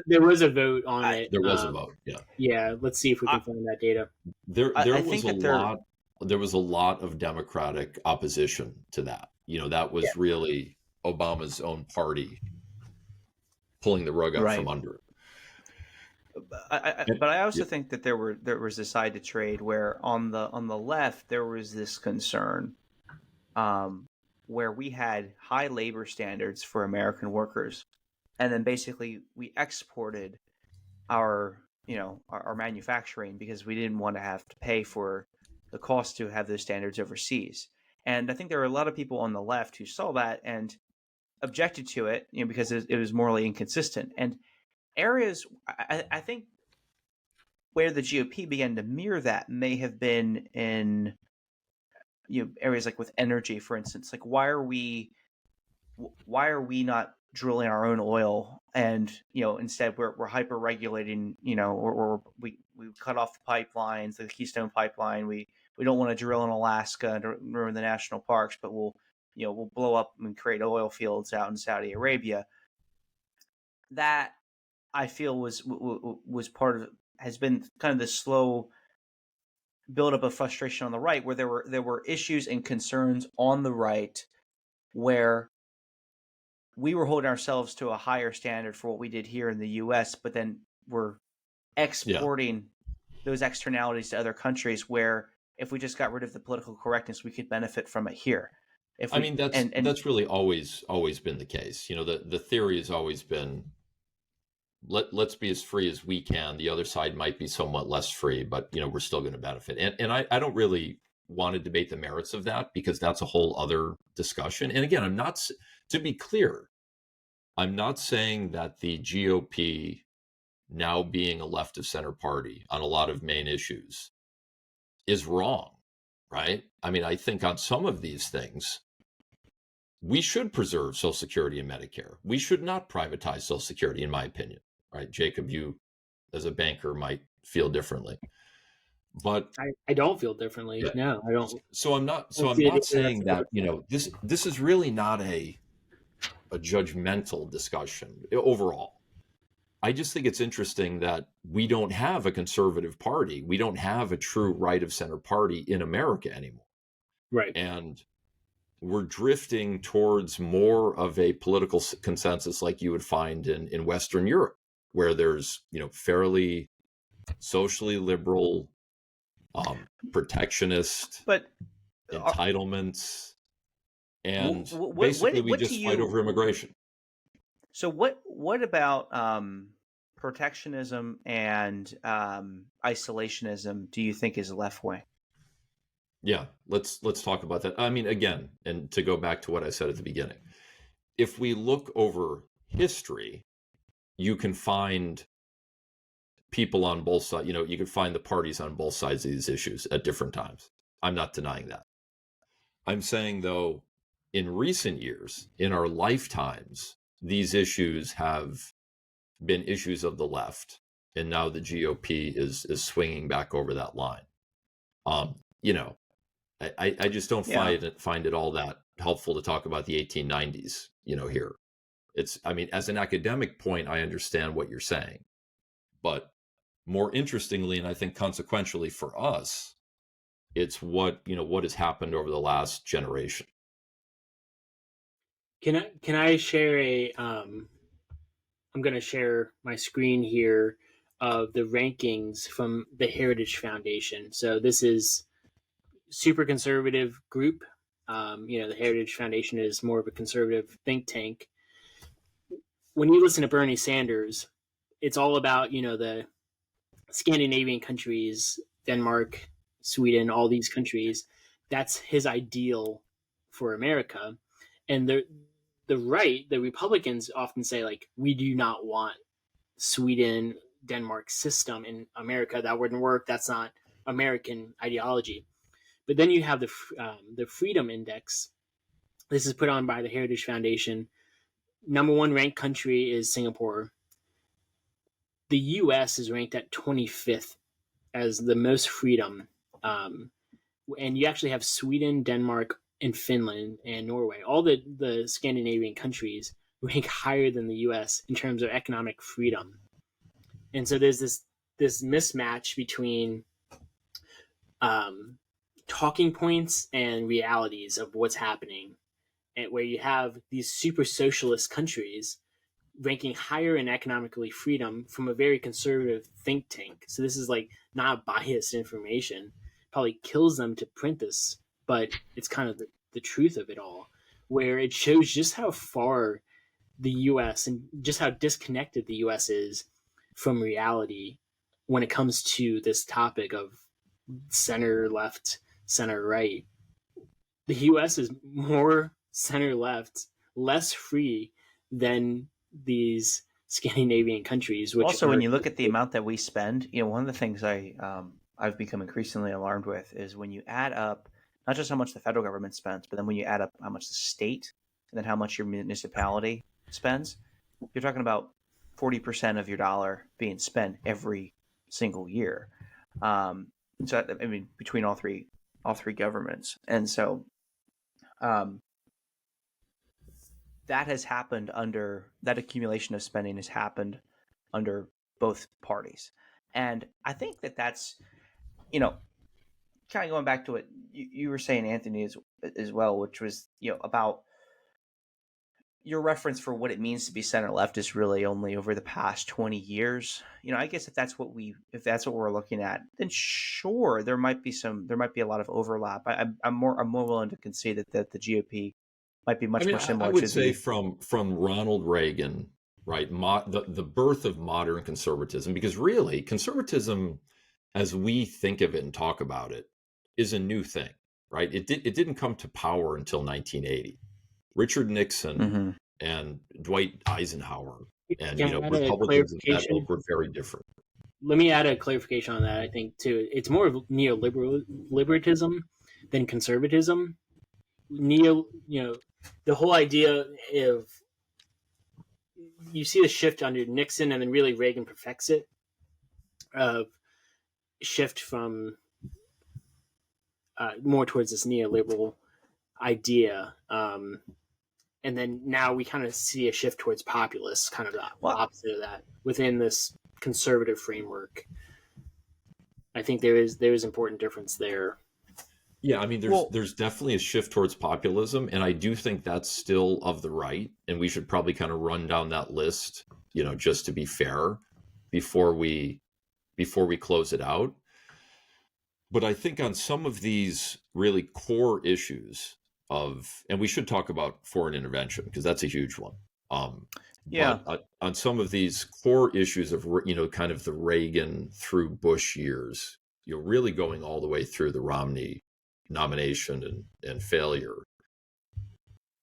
there was a vote on it. There was a vote. Yeah. Yeah. Let's see if we can find that data. There was a lot of Democratic opposition to that. That was really Obama's own party pulling the rug out from under it. But I also think that there was a side to trade where on the left there was this concern, where we had high labor standards for American workers, and then basically we exported our manufacturing because we didn't want to have to pay for the cost to have those standards overseas. And I think there were a lot of people on the left who saw that and objected to it, because it was morally inconsistent. And areas, I think, where the GOP began to mirror that may have been in areas like with energy, for instance. Like, why are we not drilling our own oil, and instead we're hyper regulating, or we cut off the pipelines, the Keystone pipeline. We don't want to drill in Alaska and ruin the national parks, but we'll blow up and create oil fields out in Saudi Arabia. That, I feel, was part of, has been kind of the slow buildup of frustration on the right, where there were issues and concerns on the right where we were holding ourselves to a higher standard for what we did here in the U.S., but then we're exporting those externalities to other countries where if we just got rid of the political correctness, we could benefit from it here. That's really always been the case. The theory has always been, let's be as free as we can. The other side might be somewhat less free, but we're still going to benefit. And I don't really want to debate the merits of that, because that's a whole other discussion. And again, to be clear, I'm not saying that the GOP, now being a left of center party on a lot of main issues, is wrong, right? I mean, I think on some of these things, we should preserve Social Security and Medicare. We should not privatize Social Security, in my opinion. Right, Jacob, you as a banker might feel differently, but I don't feel differently. Yeah. No, I don't. So I'm not saying that this is really not a judgmental discussion overall. I just think it's interesting that we don't have a conservative party. We don't have a true right of center party in America anymore. Right, and we're drifting towards more of a political consensus like you would find in Western Europe, where there's, fairly socially liberal, protectionist, but entitlements, and basically we just fight over immigration. So what about protectionism and isolationism do you think is left wing? Yeah, let's talk about that. I mean, again, and to go back to what I said at the beginning, if we look over history, you can find people on both sides. You can find the parties on both sides of these issues at different times. I'm not denying that. I'm saying, though, in recent years, in our lifetimes, these issues have been issues of the left, and now the GOP is swinging back over that line. I just don't find it all that helpful to talk about the 1890s, here. As an academic point, I understand what you're saying, but more interestingly, and I think consequentially for us, it's what has happened over the last generation. Can I share I'm going to share my screen here of the rankings from the Heritage Foundation. So this is super conservative group. The Heritage Foundation is more of a conservative think tank. When you listen to Bernie Sanders, it's all about, the Scandinavian countries, Denmark, Sweden, all these countries. That's his ideal for America. And the right, the Republicans often say, like, we do not want Sweden, Denmark system in America. That wouldn't work. That's not American ideology. But then you have the Freedom Index. This is put on by the Heritage Foundation. Number one ranked country is Singapore. The U.S. is ranked at 25th as the most freedom. And you actually have Sweden, Denmark, and Finland, and Norway. All the Scandinavian countries rank higher than the U.S. in terms of economic freedom. And so there's this mismatch between talking points and realities of what's happening, and where you have these super socialist countries ranking higher in economically freedom from a very conservative think tank. So this is like not biased information. Probably kills them to print this, but it's kind of the truth of it all, where it shows just how far the US and just how disconnected the US is from reality when it comes to this topic of center left, center right. The US is more center left, less free than these Scandinavian countries. Which also, when you look at the amount that we spend, one of the things I've become increasingly alarmed with is when you add up not just how much the federal government spends, but then when you add up how much the state and then how much your municipality spends, you're talking about 40% of your dollar being spent every single year. So between all three governments, and so that has happened under that accumulation of spending has happened under both parties, and I think that's kind of going back to what you were saying, Anthony, as well, which was about your reference for what it means to be center left is really only over the past 20 years. I guess if that's what we're looking at, then sure, there might be a lot of overlap. I'm more willing to concede that the GOP might be much more similar. I would say from Ronald Reagan, right? The birth of modern conservatism, because really conservatism, as we think of it and talk about it, is a new thing, right? It didn't come to power until 1980. Richard Nixon and Dwight Eisenhower and Republicans of that ilk were very different. Let me add a clarification on that. I think too, it's more of neoliberalism than conservatism. The whole idea of you see the shift under Nixon, and then really Reagan perfects it. Of shift from more towards this neoliberal idea. And then now we kind of see a shift towards populist, kind of the opposite of that within this conservative framework. I think there is important difference there. Yeah, there's definitely a shift towards populism, and I do think that's still of the right, and we should probably kind of run down that list, just to be fair, before we close it out. But I think on some of these really core issues and we should talk about foreign intervention because that's a huge one. But on some of these core issues of, kind of the Reagan through Bush years, really going all the way through the Romney nomination and failure,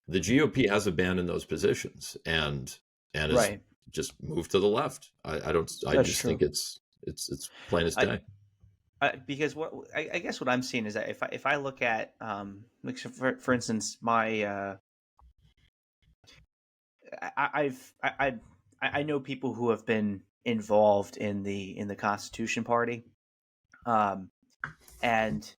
the GOP has abandoned those positions and has just moved to the left. I just think it's plain as day. Because I guess what I'm seeing is that if I look at for instance my I know people who have been involved in the Constitution Party, and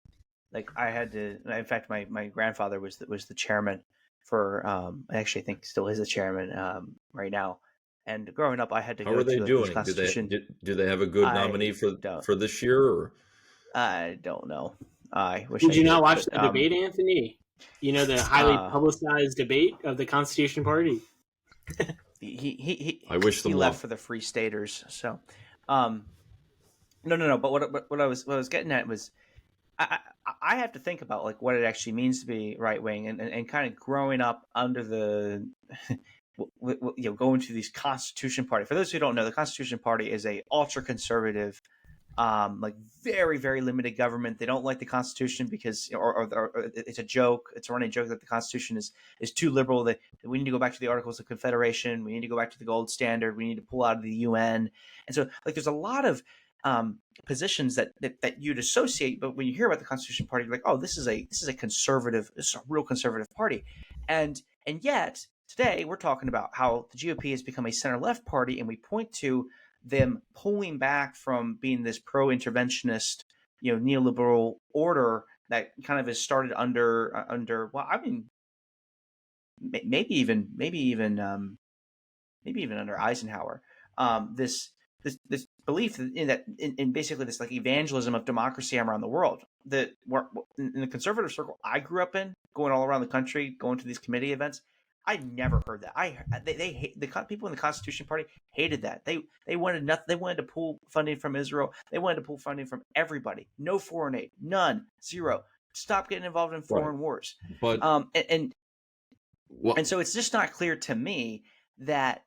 like I had to. In fact, my grandfather was the chairman for. Actually, I think still is the chairman right now. And growing up, I had to How go are they to like these doing? constitution. Do they have a good nominee I don't. for this year? Or? I don't know. I wish Did I you not did, watch but the debate, Anthony? You know, the highly publicized debate of the Constitution Party. He I wish them left luck for the Free Staters. So, no. But what I was getting at was I have to think about like what it actually means to be right wing and kind of growing up under the going to these Constitution Party. For those who don't know, the Constitution Party is a ultra conservative, like very very limited government. They don't like the Constitution because or it's a joke. It's a running joke that the Constitution is too liberal. That we need to go back to the Articles of Confederation. We need to go back to the gold standard. We need to pull out of the UN. And so like there's a lot of positions that you'd associate, but when you hear about the Constitution Party, you're like, oh, this is a conservative, this is a real conservative party, and yet today we're talking about how the GOP has become a center left party, and we point to them pulling back from being this pro-interventionist, neoliberal order that kind of has started under well, I mean, maybe even under Eisenhower, this belief in basically this like evangelism of democracy around the world. That in the conservative circle I grew up in, going all around the country, going to these committee events, I never heard that. They hate the people in the Constitution Party hated that. They wanted nothing. They wanted to pull funding from Israel. They wanted to pull funding from everybody. No foreign aid, none, zero. Stop getting involved in foreign wars. But and so it's just not clear to me that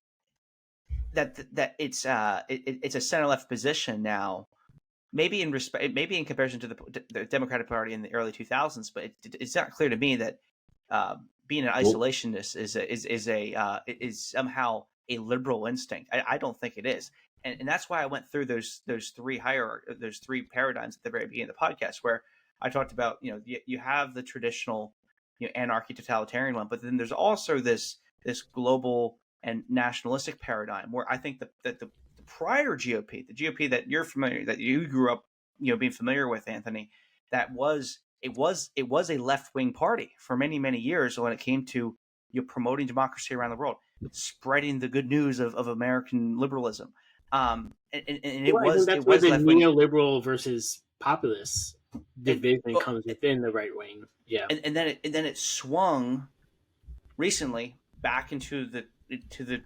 it's a center left position now. Maybe in comparison to the Democratic Party in the early 2000s, but it's not clear to me that being an isolationist is somehow a liberal instinct. I don't think it is, and that's why I went through those three paradigms at the very beginning of the podcast, where I talked about you have the traditional anarchy totalitarian one, but then there's also this global and nationalistic paradigm where I think that the prior GOP, the GOP that you grew up being familiar with, Anthony, it was a left-wing party for many many years when it came to promoting democracy around the world, spreading the good news of American liberalism, and it was the neoliberal versus populist division comes within the right wing. And then it swung recently back into the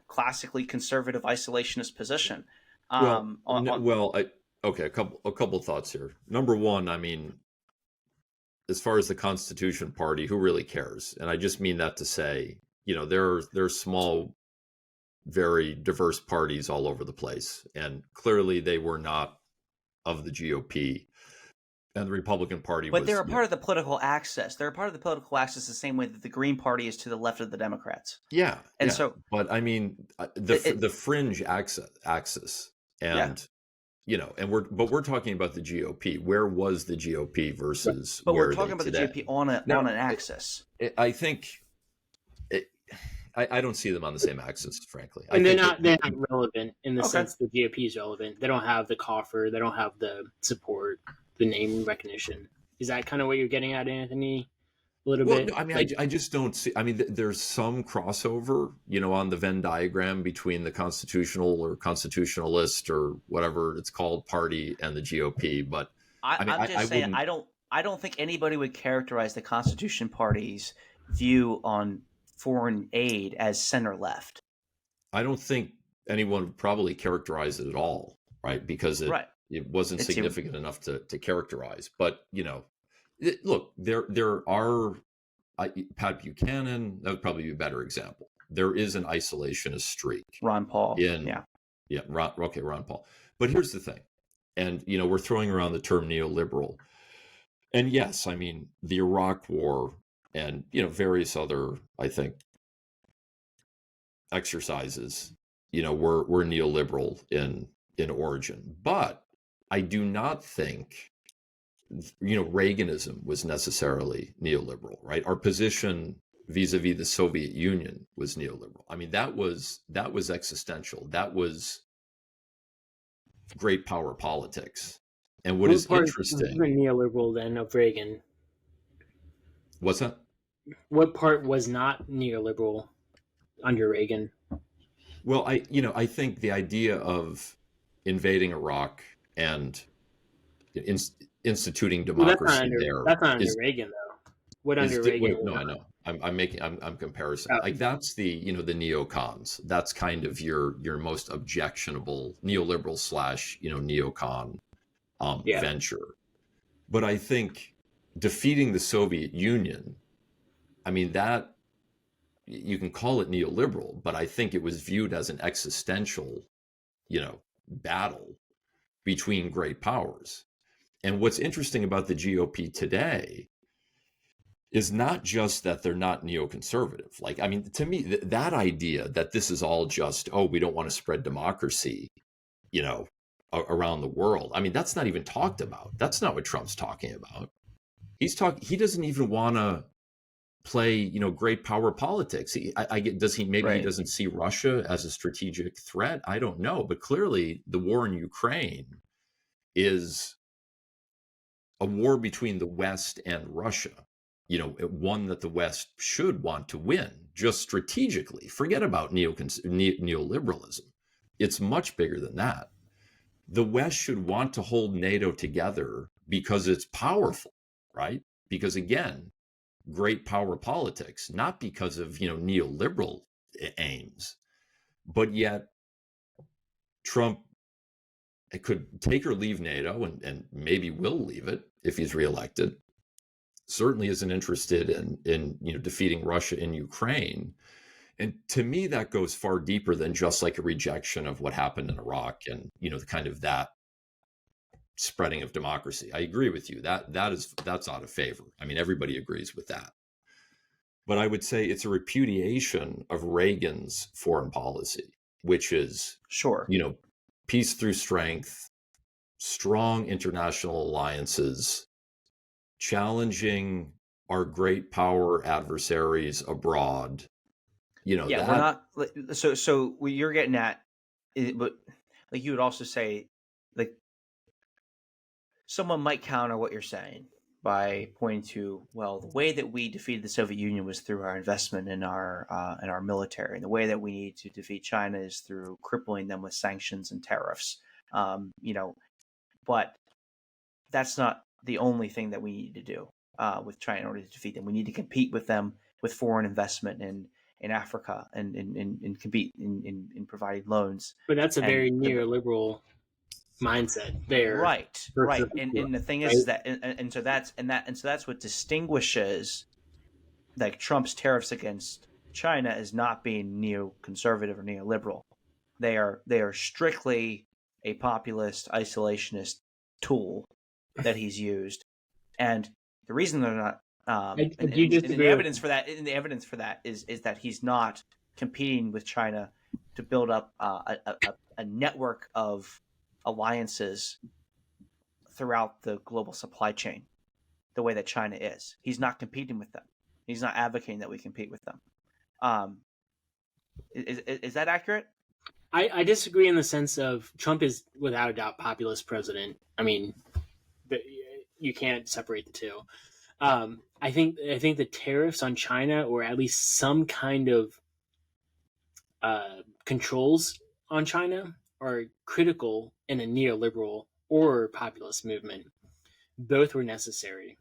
classically conservative isolationist position. Okay, a couple thoughts here. Number one, I mean, as far as the Constitution Party, who really cares? And I just mean that to say, there are small, very diverse parties all over the place, and clearly they were not of the GOP. And the Republican Party but they're a part of the political axis. They're a part of the political axis the same way that the Green Party is to the left of the Democrats. Yeah. And so, but I mean, the fringe axis and, and we're talking about the GOP. Where was the GOP versus but where we're talking about today? the GOP on an axis. I think I don't see them on the same axis, frankly. And they're not relevant in the sense the GOP is relevant. They don't have the coffer. They don't have the support, the name recognition. Is that kind of what you're getting at, Anthony? A little bit? No, I mean, I just don't see. I mean, there's some crossover, on the Venn diagram between the constitutional or constitutionalist or whatever it's called party and the GOP. But I'm just saying, I don't think anybody would characterize the Constitution Party's view on foreign aid as center left. I don't think anyone would probably characterize it at all, right? Because it wasn't significant enough to characterize. But look, there are Pat Buchanan. That would probably be a better example. There is an isolationist streak. Ron Paul. Ron Paul. But here's the thing, and we're throwing around the term neoliberal, and yes, I mean the Iraq War and various other, I think, exercises, were neoliberal in origin, but I do not think Reaganism was necessarily neoliberal, right? Our position vis-a-vis the Soviet Union was neoliberal. I mean, that was existential. That was great power politics. And what is interesting, neoliberal then of Reagan? What's that? What part was not neoliberal under Reagan? Well, I think the idea of invading Iraq and instituting democracy that's not under is Reagan though. What under Reagan? wait, no, I know. I'm comparison. Like that's the the neocons. That's kind of your most objectionable neoliberal / neocon venture. But I think defeating the Soviet Union, I mean that you can call it neoliberal, but I think it was viewed as an existential, battle between great powers. And what's interesting about the GOP today is not just that they're not neoconservative. Like, I mean, to me, that idea that this is all just, oh, we don't want to spread democracy, around the world. I mean, that's not even talked about. That's not what Trump's talking about. He doesn't even want to play, great power politics. He doesn't see Russia as a strategic threat. I don't know. But clearly the war in Ukraine is a war between the West and Russia, one that the West should want to win just strategically. Forget about neoliberalism. It's much bigger than that. The West should want to hold NATO together because it's powerful, right? Because again, great power politics, not because of, neoliberal aims, but yet Trump could take or leave NATO and maybe will leave it if he's reelected. Certainly isn't interested in defeating Russia in Ukraine. And to me, that goes far deeper than just like a rejection of what happened in Iraq and, the kind of that spreading of democracy. I agree with you. That's out of favor. I mean, everybody agrees with that. But I would say it's a repudiation of Reagan's foreign policy, which is, peace through strength, strong international alliances, challenging our great power adversaries abroad. We're not. So what you're getting at, but like you would also say, like someone might counter what you're saying by pointing to, well, the way that we defeated the Soviet Union was through our investment in our military, and the way that we need to defeat China is through crippling them with sanctions and tariffs. But that's not the only thing that we need to do with China in order to defeat them. We need to compete with them with foreign investment in Africa and compete in providing loans. But that's a very neoliberal mindset there. Right. And the thing is that so that's what distinguishes like Trump's tariffs against China as not being neoconservative or neoliberal. They are strictly a populist isolationist tool that he's used. And the reason they're not the evidence for that is that he's not competing with China to build up a network of alliances throughout the global supply chain the way that China is. He's not competing with them. He's not advocating that we compete with them. Is that accurate? I disagree in the sense of Trump is without a doubt populist president. I mean, you can't separate the two. I think the tariffs on China, or at least some kind of controls on China, are critical in a neoliberal or populist movement. Both were necessary.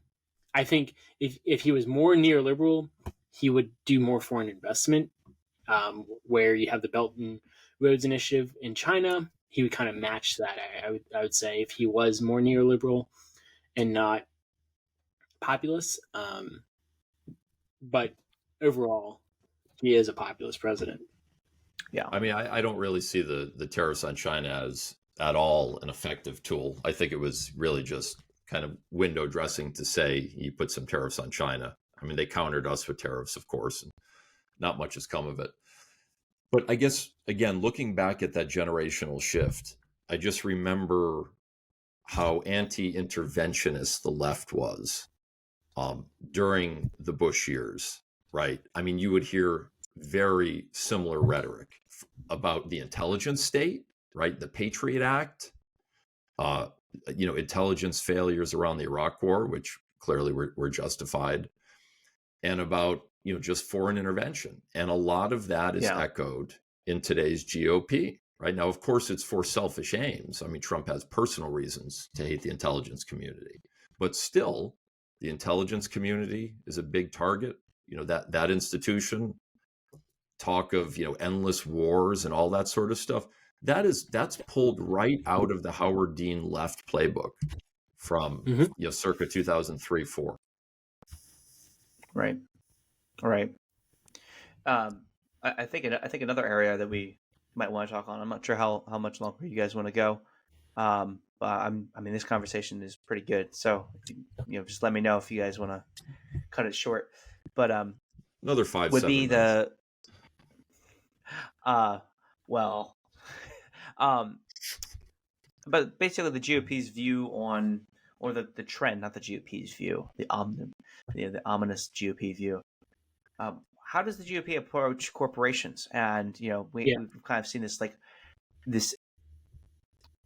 I think if he was more neoliberal, he would do more foreign investment, where you have the Belt and Roads Initiative in China. He would kind of match that. I would say if he was more neoliberal and not populist. But overall, he is a populist president. Yeah. I mean, I don't really see the tariffs on China as at all an effective tool. I think it was really just kind of window dressing to say you put some tariffs on China. I mean, they countered us with tariffs, of course, and not much has come of it. But I guess, again, looking back at that generational shift, I just remember how anti-interventionist the left was during the Bush years, right? I mean, you would hear very similar rhetoric about the intelligence state, right? The Patriot Act, intelligence failures around the Iraq War, which clearly were justified. and about, just foreign intervention. And a lot of that is echoed in today's GOP. Right now, of course, it's for selfish aims. I mean, Trump has personal reasons to hate the intelligence community, but still, the intelligence community is a big target. That institution, talk of endless wars and all that sort of stuff. That's pulled right out of the Howard Dean left playbook from circa 2003-4. Right. I think another area that we might want to talk on. I'm not sure how much longer you guys want to go. This conversation is pretty good. So, just let me know if you guys want to cut it short. But another 5 would 7 be minutes. But basically the GOP's view on, or the trend, not the GOP's view, the ominous GOP view. How does the GOP approach corporations? And we've kind of seen this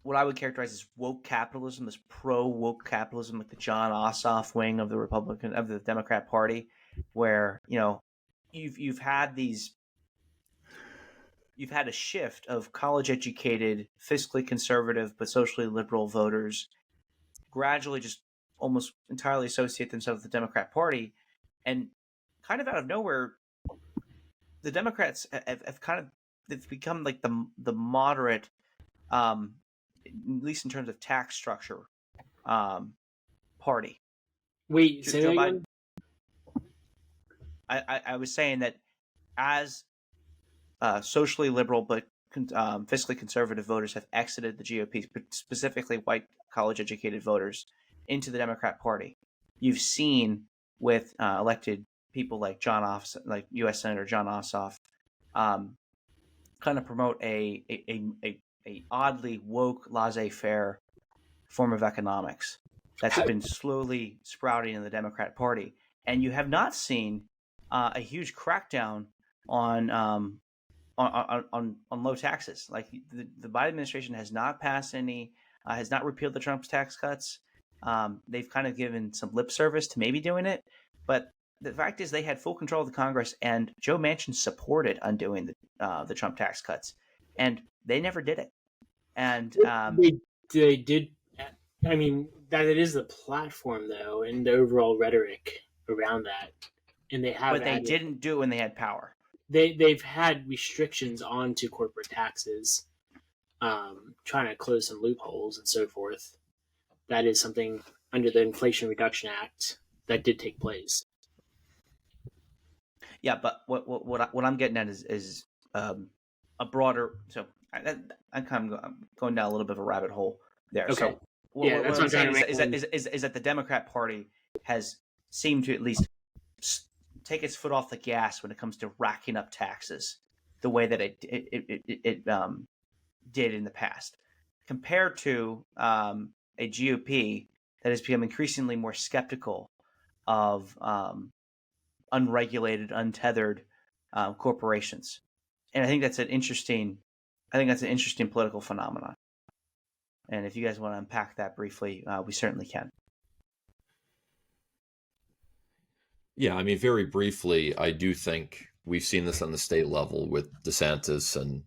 what I would characterize as woke capitalism, this pro woke capitalism, like the John Ossoff wing of the Democrat Party, where you've had a shift of college educated, fiscally conservative but socially liberal voters gradually just almost entirely associate themselves with the Democrat Party, and kind of out of nowhere, the Democrats they've become like the moderate, at least in terms of tax structure, party. Wait, say that again? I was saying that as socially liberal but fiscally conservative voters have exited the GOP, specifically white college-educated voters, into the Democrat Party, you've seen with elected people like like U.S. Senator John Ossoff, kind of promote a oddly woke, laissez-faire form of economics that's been slowly sprouting in the Democrat Party, and you have not seen a huge crackdown on low taxes. Like the Biden administration has not passed any, has not repealed the Trump's tax cuts. They've kind of given some lip service to maybe doing it, but the fact is they had full control of the Congress, and Joe Manchin supported undoing the Trump tax cuts, and they never did it. And they did. I mean, that it is the platform though, and the overall rhetoric around that, and they have. But they didn't do it when they had power. They've had restrictions onto corporate taxes, trying to close some loopholes and so forth. That is something under the Inflation Reduction Act that did take place. Yeah, but what I'm getting at is a broader. So I'm kind of going down a little bit of a rabbit hole there. Okay. So what I'm saying is that the Democrat Party has seemed to at least take its foot off the gas when it comes to racking up taxes the way that it did in the past, compared to a GOP that has become increasingly more skeptical of unregulated, untethered corporations. And I think that's an interesting political phenomenon. And if you guys want to unpack that briefly, we certainly can. Yeah, I mean, very briefly, I do think we've seen this on the state level with DeSantis, and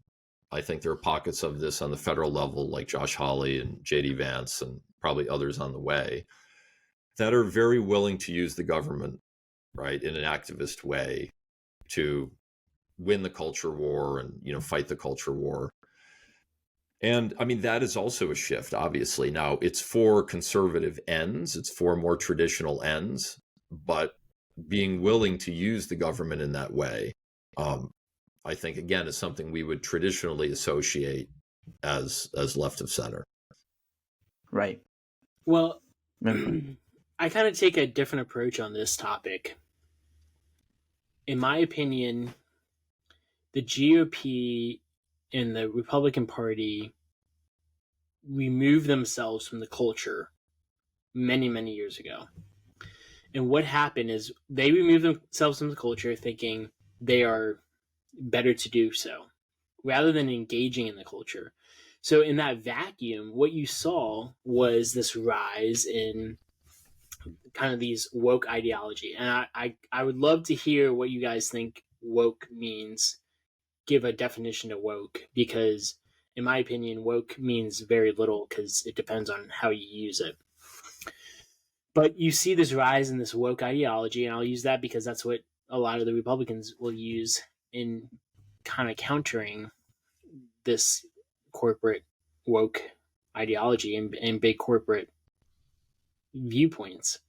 I think there are pockets of this on the federal level, like Josh Hawley and J.D. Vance and probably others on the way, that are very willing to use the government, right, in an activist way to win the culture war and, fight the culture war. And I mean, that is also a shift, obviously. Now, it's for conservative ends, it's for more traditional ends, but being willing to use the government in that way, I think, again, is something we would traditionally associate as left of center. Right. Well, I kind of take a different approach on this topic. In my opinion, the GOP and the Republican Party removed themselves from the culture many, many years ago. And what happened is they removed themselves from the culture thinking they are better to do so, rather than engaging in the culture. So in that vacuum, what you saw was this rise in kind of these woke ideology. And I would love to hear what you guys think woke means. Give a definition of woke, because in my opinion, woke means very little because it depends on how you use it. But you see this rise in this woke ideology, and I'll use that because that's what a lot of the Republicans will use in kind of countering this corporate woke ideology and big corporate viewpoints.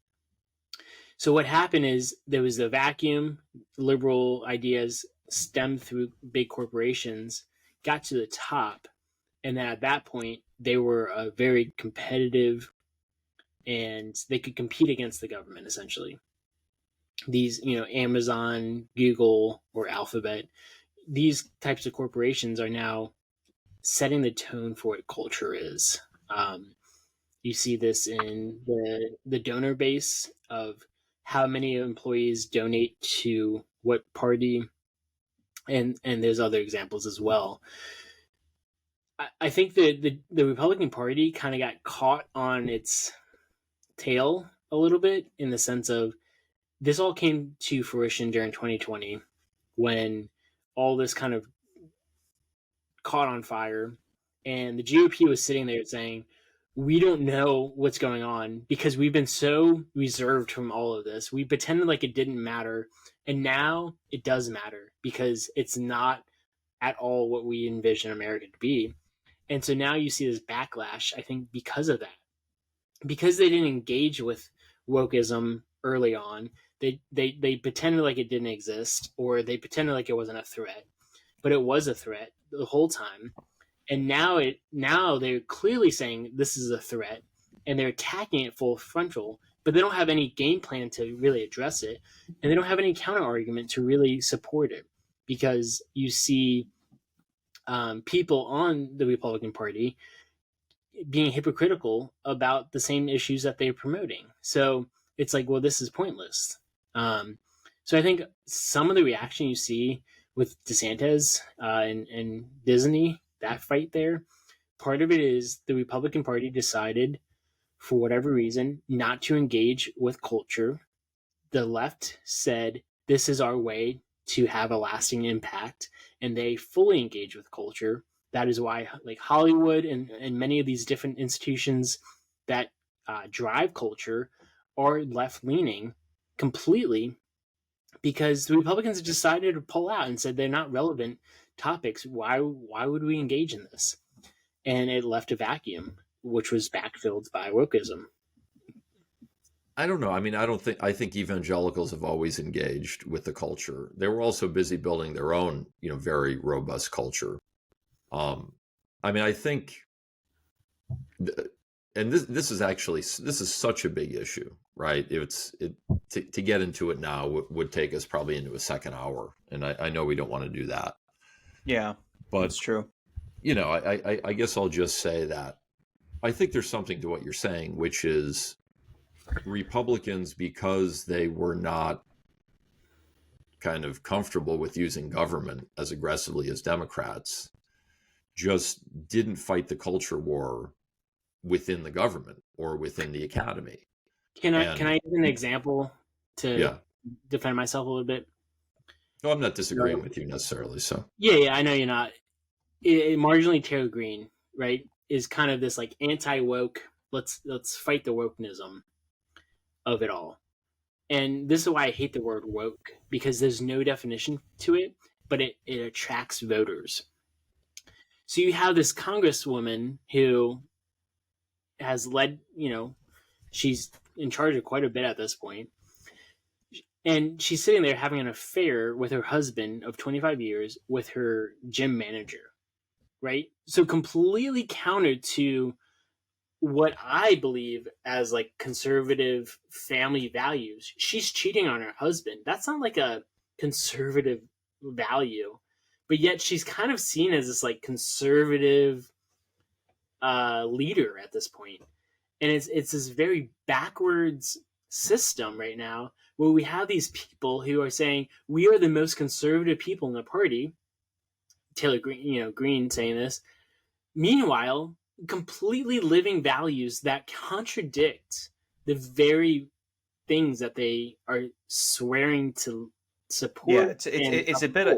So what happened is there was a vacuum. Liberal ideas stemmed through big corporations, got to the top, and then at that point they were a very competitive, and they could compete against the government essentially. These, Amazon, Google, or Alphabet, these types of corporations are now setting the tone for what culture is. You see this in the donor base of how many employees donate to what party, and there's other examples as well. I think the Republican Party kind of got caught on its tail a little bit, in the sense of this all came to fruition during 2020 when all this kind of caught on fire, and the GOP was sitting there saying, we don't know what's going on because we've been so reserved from all of this. We pretended like it didn't matter, and now it does matter because it's not at all what we envision America to be. And so now you see this backlash, I think, because of that. Because they didn't engage with wokeism early on, they pretended like it didn't exist, or they pretended like it wasn't a threat, but it was a threat the whole time. And now they're clearly saying this is a threat, and they're attacking it full frontal, but they don't have any game plan to really address it, and they don't have any counter argument to really support it, because you see people on the Republican Party being hypocritical about the same issues that they're promoting. So it's like, well, this is pointless. So I think some of the reaction you see with DeSantis and Disney, that fight there, part of it is the Republican Party decided, for whatever reason, not to engage with culture. The left said, this is our way to have a lasting impact, and they fully engage with culture. That is why, like Hollywood and many of these different institutions that drive culture are left-leaning completely, because the Republicans decided to pull out and said they're not relevant topics. Why would we engage in this? And it left a vacuum, which was backfilled by wokeism. I don't know. I mean, I think evangelicals have always engaged with the culture. They were also busy building their own, very robust culture. I mean, I think, and this is such a big issue, right? To get into it now would take us probably into a second hour, and I know we don't want to do that. Yeah, but that's true. I guess I'll just say that I think there's something to what you're saying, which is Republicans, because they were not kind of comfortable with using government as aggressively as Democrats, just didn't fight the culture war within the government or within the academy. Can I give an example to defend myself a little bit? No, I'm not disagreeing with you necessarily. So yeah, I know you're not. Marginally Taylor Greene, right, is kind of this like anti-woke. Let's fight the wokeism of it all. And this is why I hate the word woke, because there's no definition to it, but it attracts voters. So you have this congresswoman who has led, she's in charge of quite a bit at this point. And she's sitting there having an affair with her husband of 25 years with her gym manager, right? So completely counter to what I believe as like conservative family values. She's cheating on her husband. That's not like a conservative value, but yet she's kind of seen as this like conservative leader at this point. And it's this very backwards system right now where we have these people who are saying we are the most conservative people in the party. Taylor Greene, Greene saying this. Meanwhile, completely living values that contradict the very things that they are swearing to support. Yeah,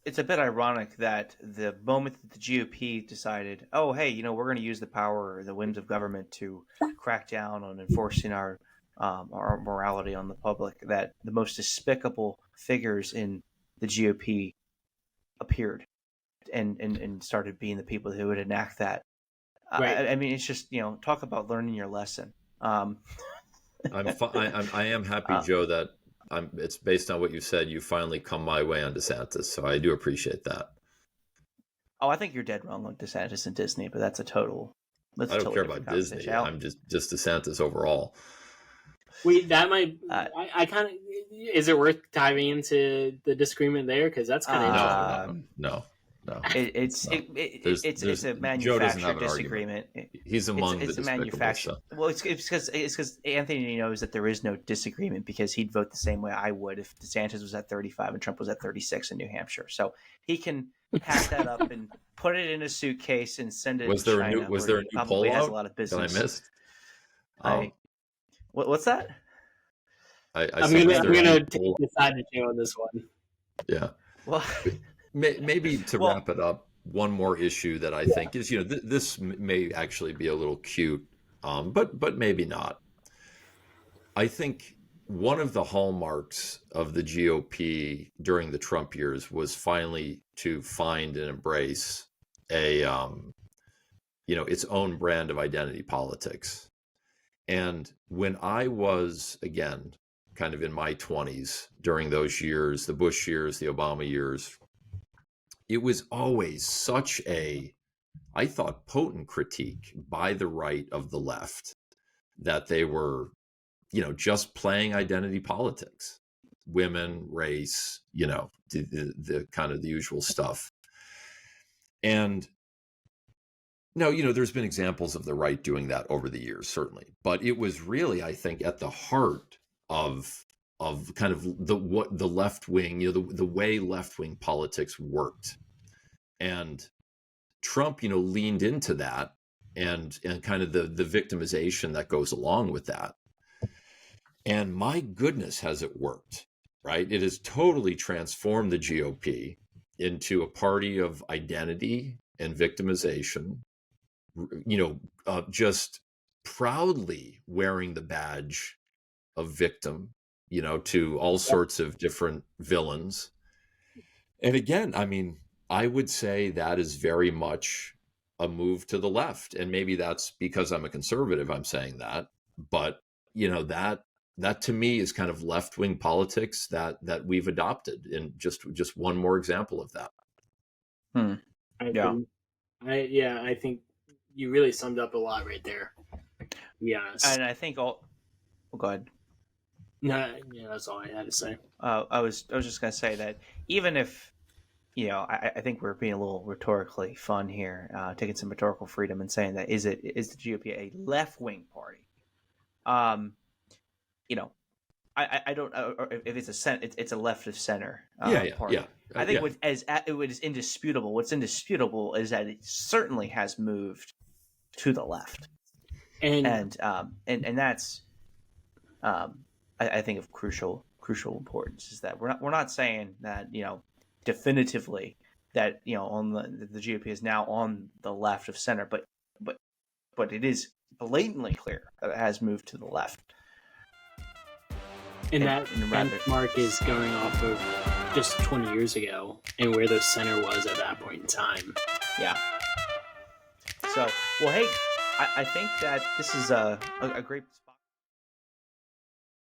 it's a bit ironic that the moment that the GOP decided, oh, hey, we're going to use the power or the whims of government to crack down on enforcing our morality on the public, that the most despicable figures in the GOP appeared and started being the people who would enact that. Right. I mean, it's just, talk about learning your lesson. I am happy, Joe, that it's based on what you said. You finally come my way on DeSantis, so I do appreciate that. Oh, I think you're dead wrong on DeSantis and Disney, but that's a total. I don't care about Disney. I'm just DeSantis overall. That might. I kind of. Is it worth diving into the disagreement there? Because that's kind of interesting. No. It's a manufactured disagreement. He's among it's the a manufactured. So. Well, it's because Anthony knows that there is no disagreement because he'd vote the same way I would if DeSantis was at 35 and Trump was at 36 in New Hampshire. So he can pack that up and put it in a suitcase and send it to China. Was there a new poll has out a lot of business. that I missed? What's that? I'm gonna take the side of you on this one. Yeah. Well. Maybe to wrap it up, one more issue that I think is, this may actually be a little cute, but maybe not. I think one of the hallmarks of the GOP during the Trump years was finally to find and embrace its own brand of identity politics. And when I was, again, kind of in my 20s during those years, the Bush years, the Obama years, it was always such I thought, potent critique by the right of the left that they were, just playing identity politics, women, race, the kind of the usual stuff. And now, there's been examples of the right doing that over the years, certainly, but it was really, I think, at the heart of kind of the left wing, the way left wing politics worked. And Trump, leaned into that and kind of the victimization that goes along with that. And my goodness, has it worked, right? It has totally transformed the GOP into a party of identity and victimization, just proudly wearing the badge of victim, to all sorts of different villains. And again, I mean, I would say that is very much a move to the left. And maybe that's because I'm a conservative, I'm saying that. But, that to me is kind of left-wing politics that we've adopted, and just one more example of that. I think you really summed up a lot right there, to be honest. And I think go ahead. No, yeah, that's all I had to say. I was just going to say that even if, I think we're being a little rhetorically fun here, taking some rhetorical freedom and saying that is the GOP a left-wing party? I don't if it's a left of center party. Yeah. I think it was indisputable. What's indisputable is that it certainly has moved to the left, and that's I think of crucial importance, is that we're not saying that definitively that on the GOP is now on the left of center, but it is blatantly clear that it has moved to the left. And that benchmark is going off of just 20 years ago and where the center was at that point in time. Yeah. So, well, hey, I think that this is a great spot.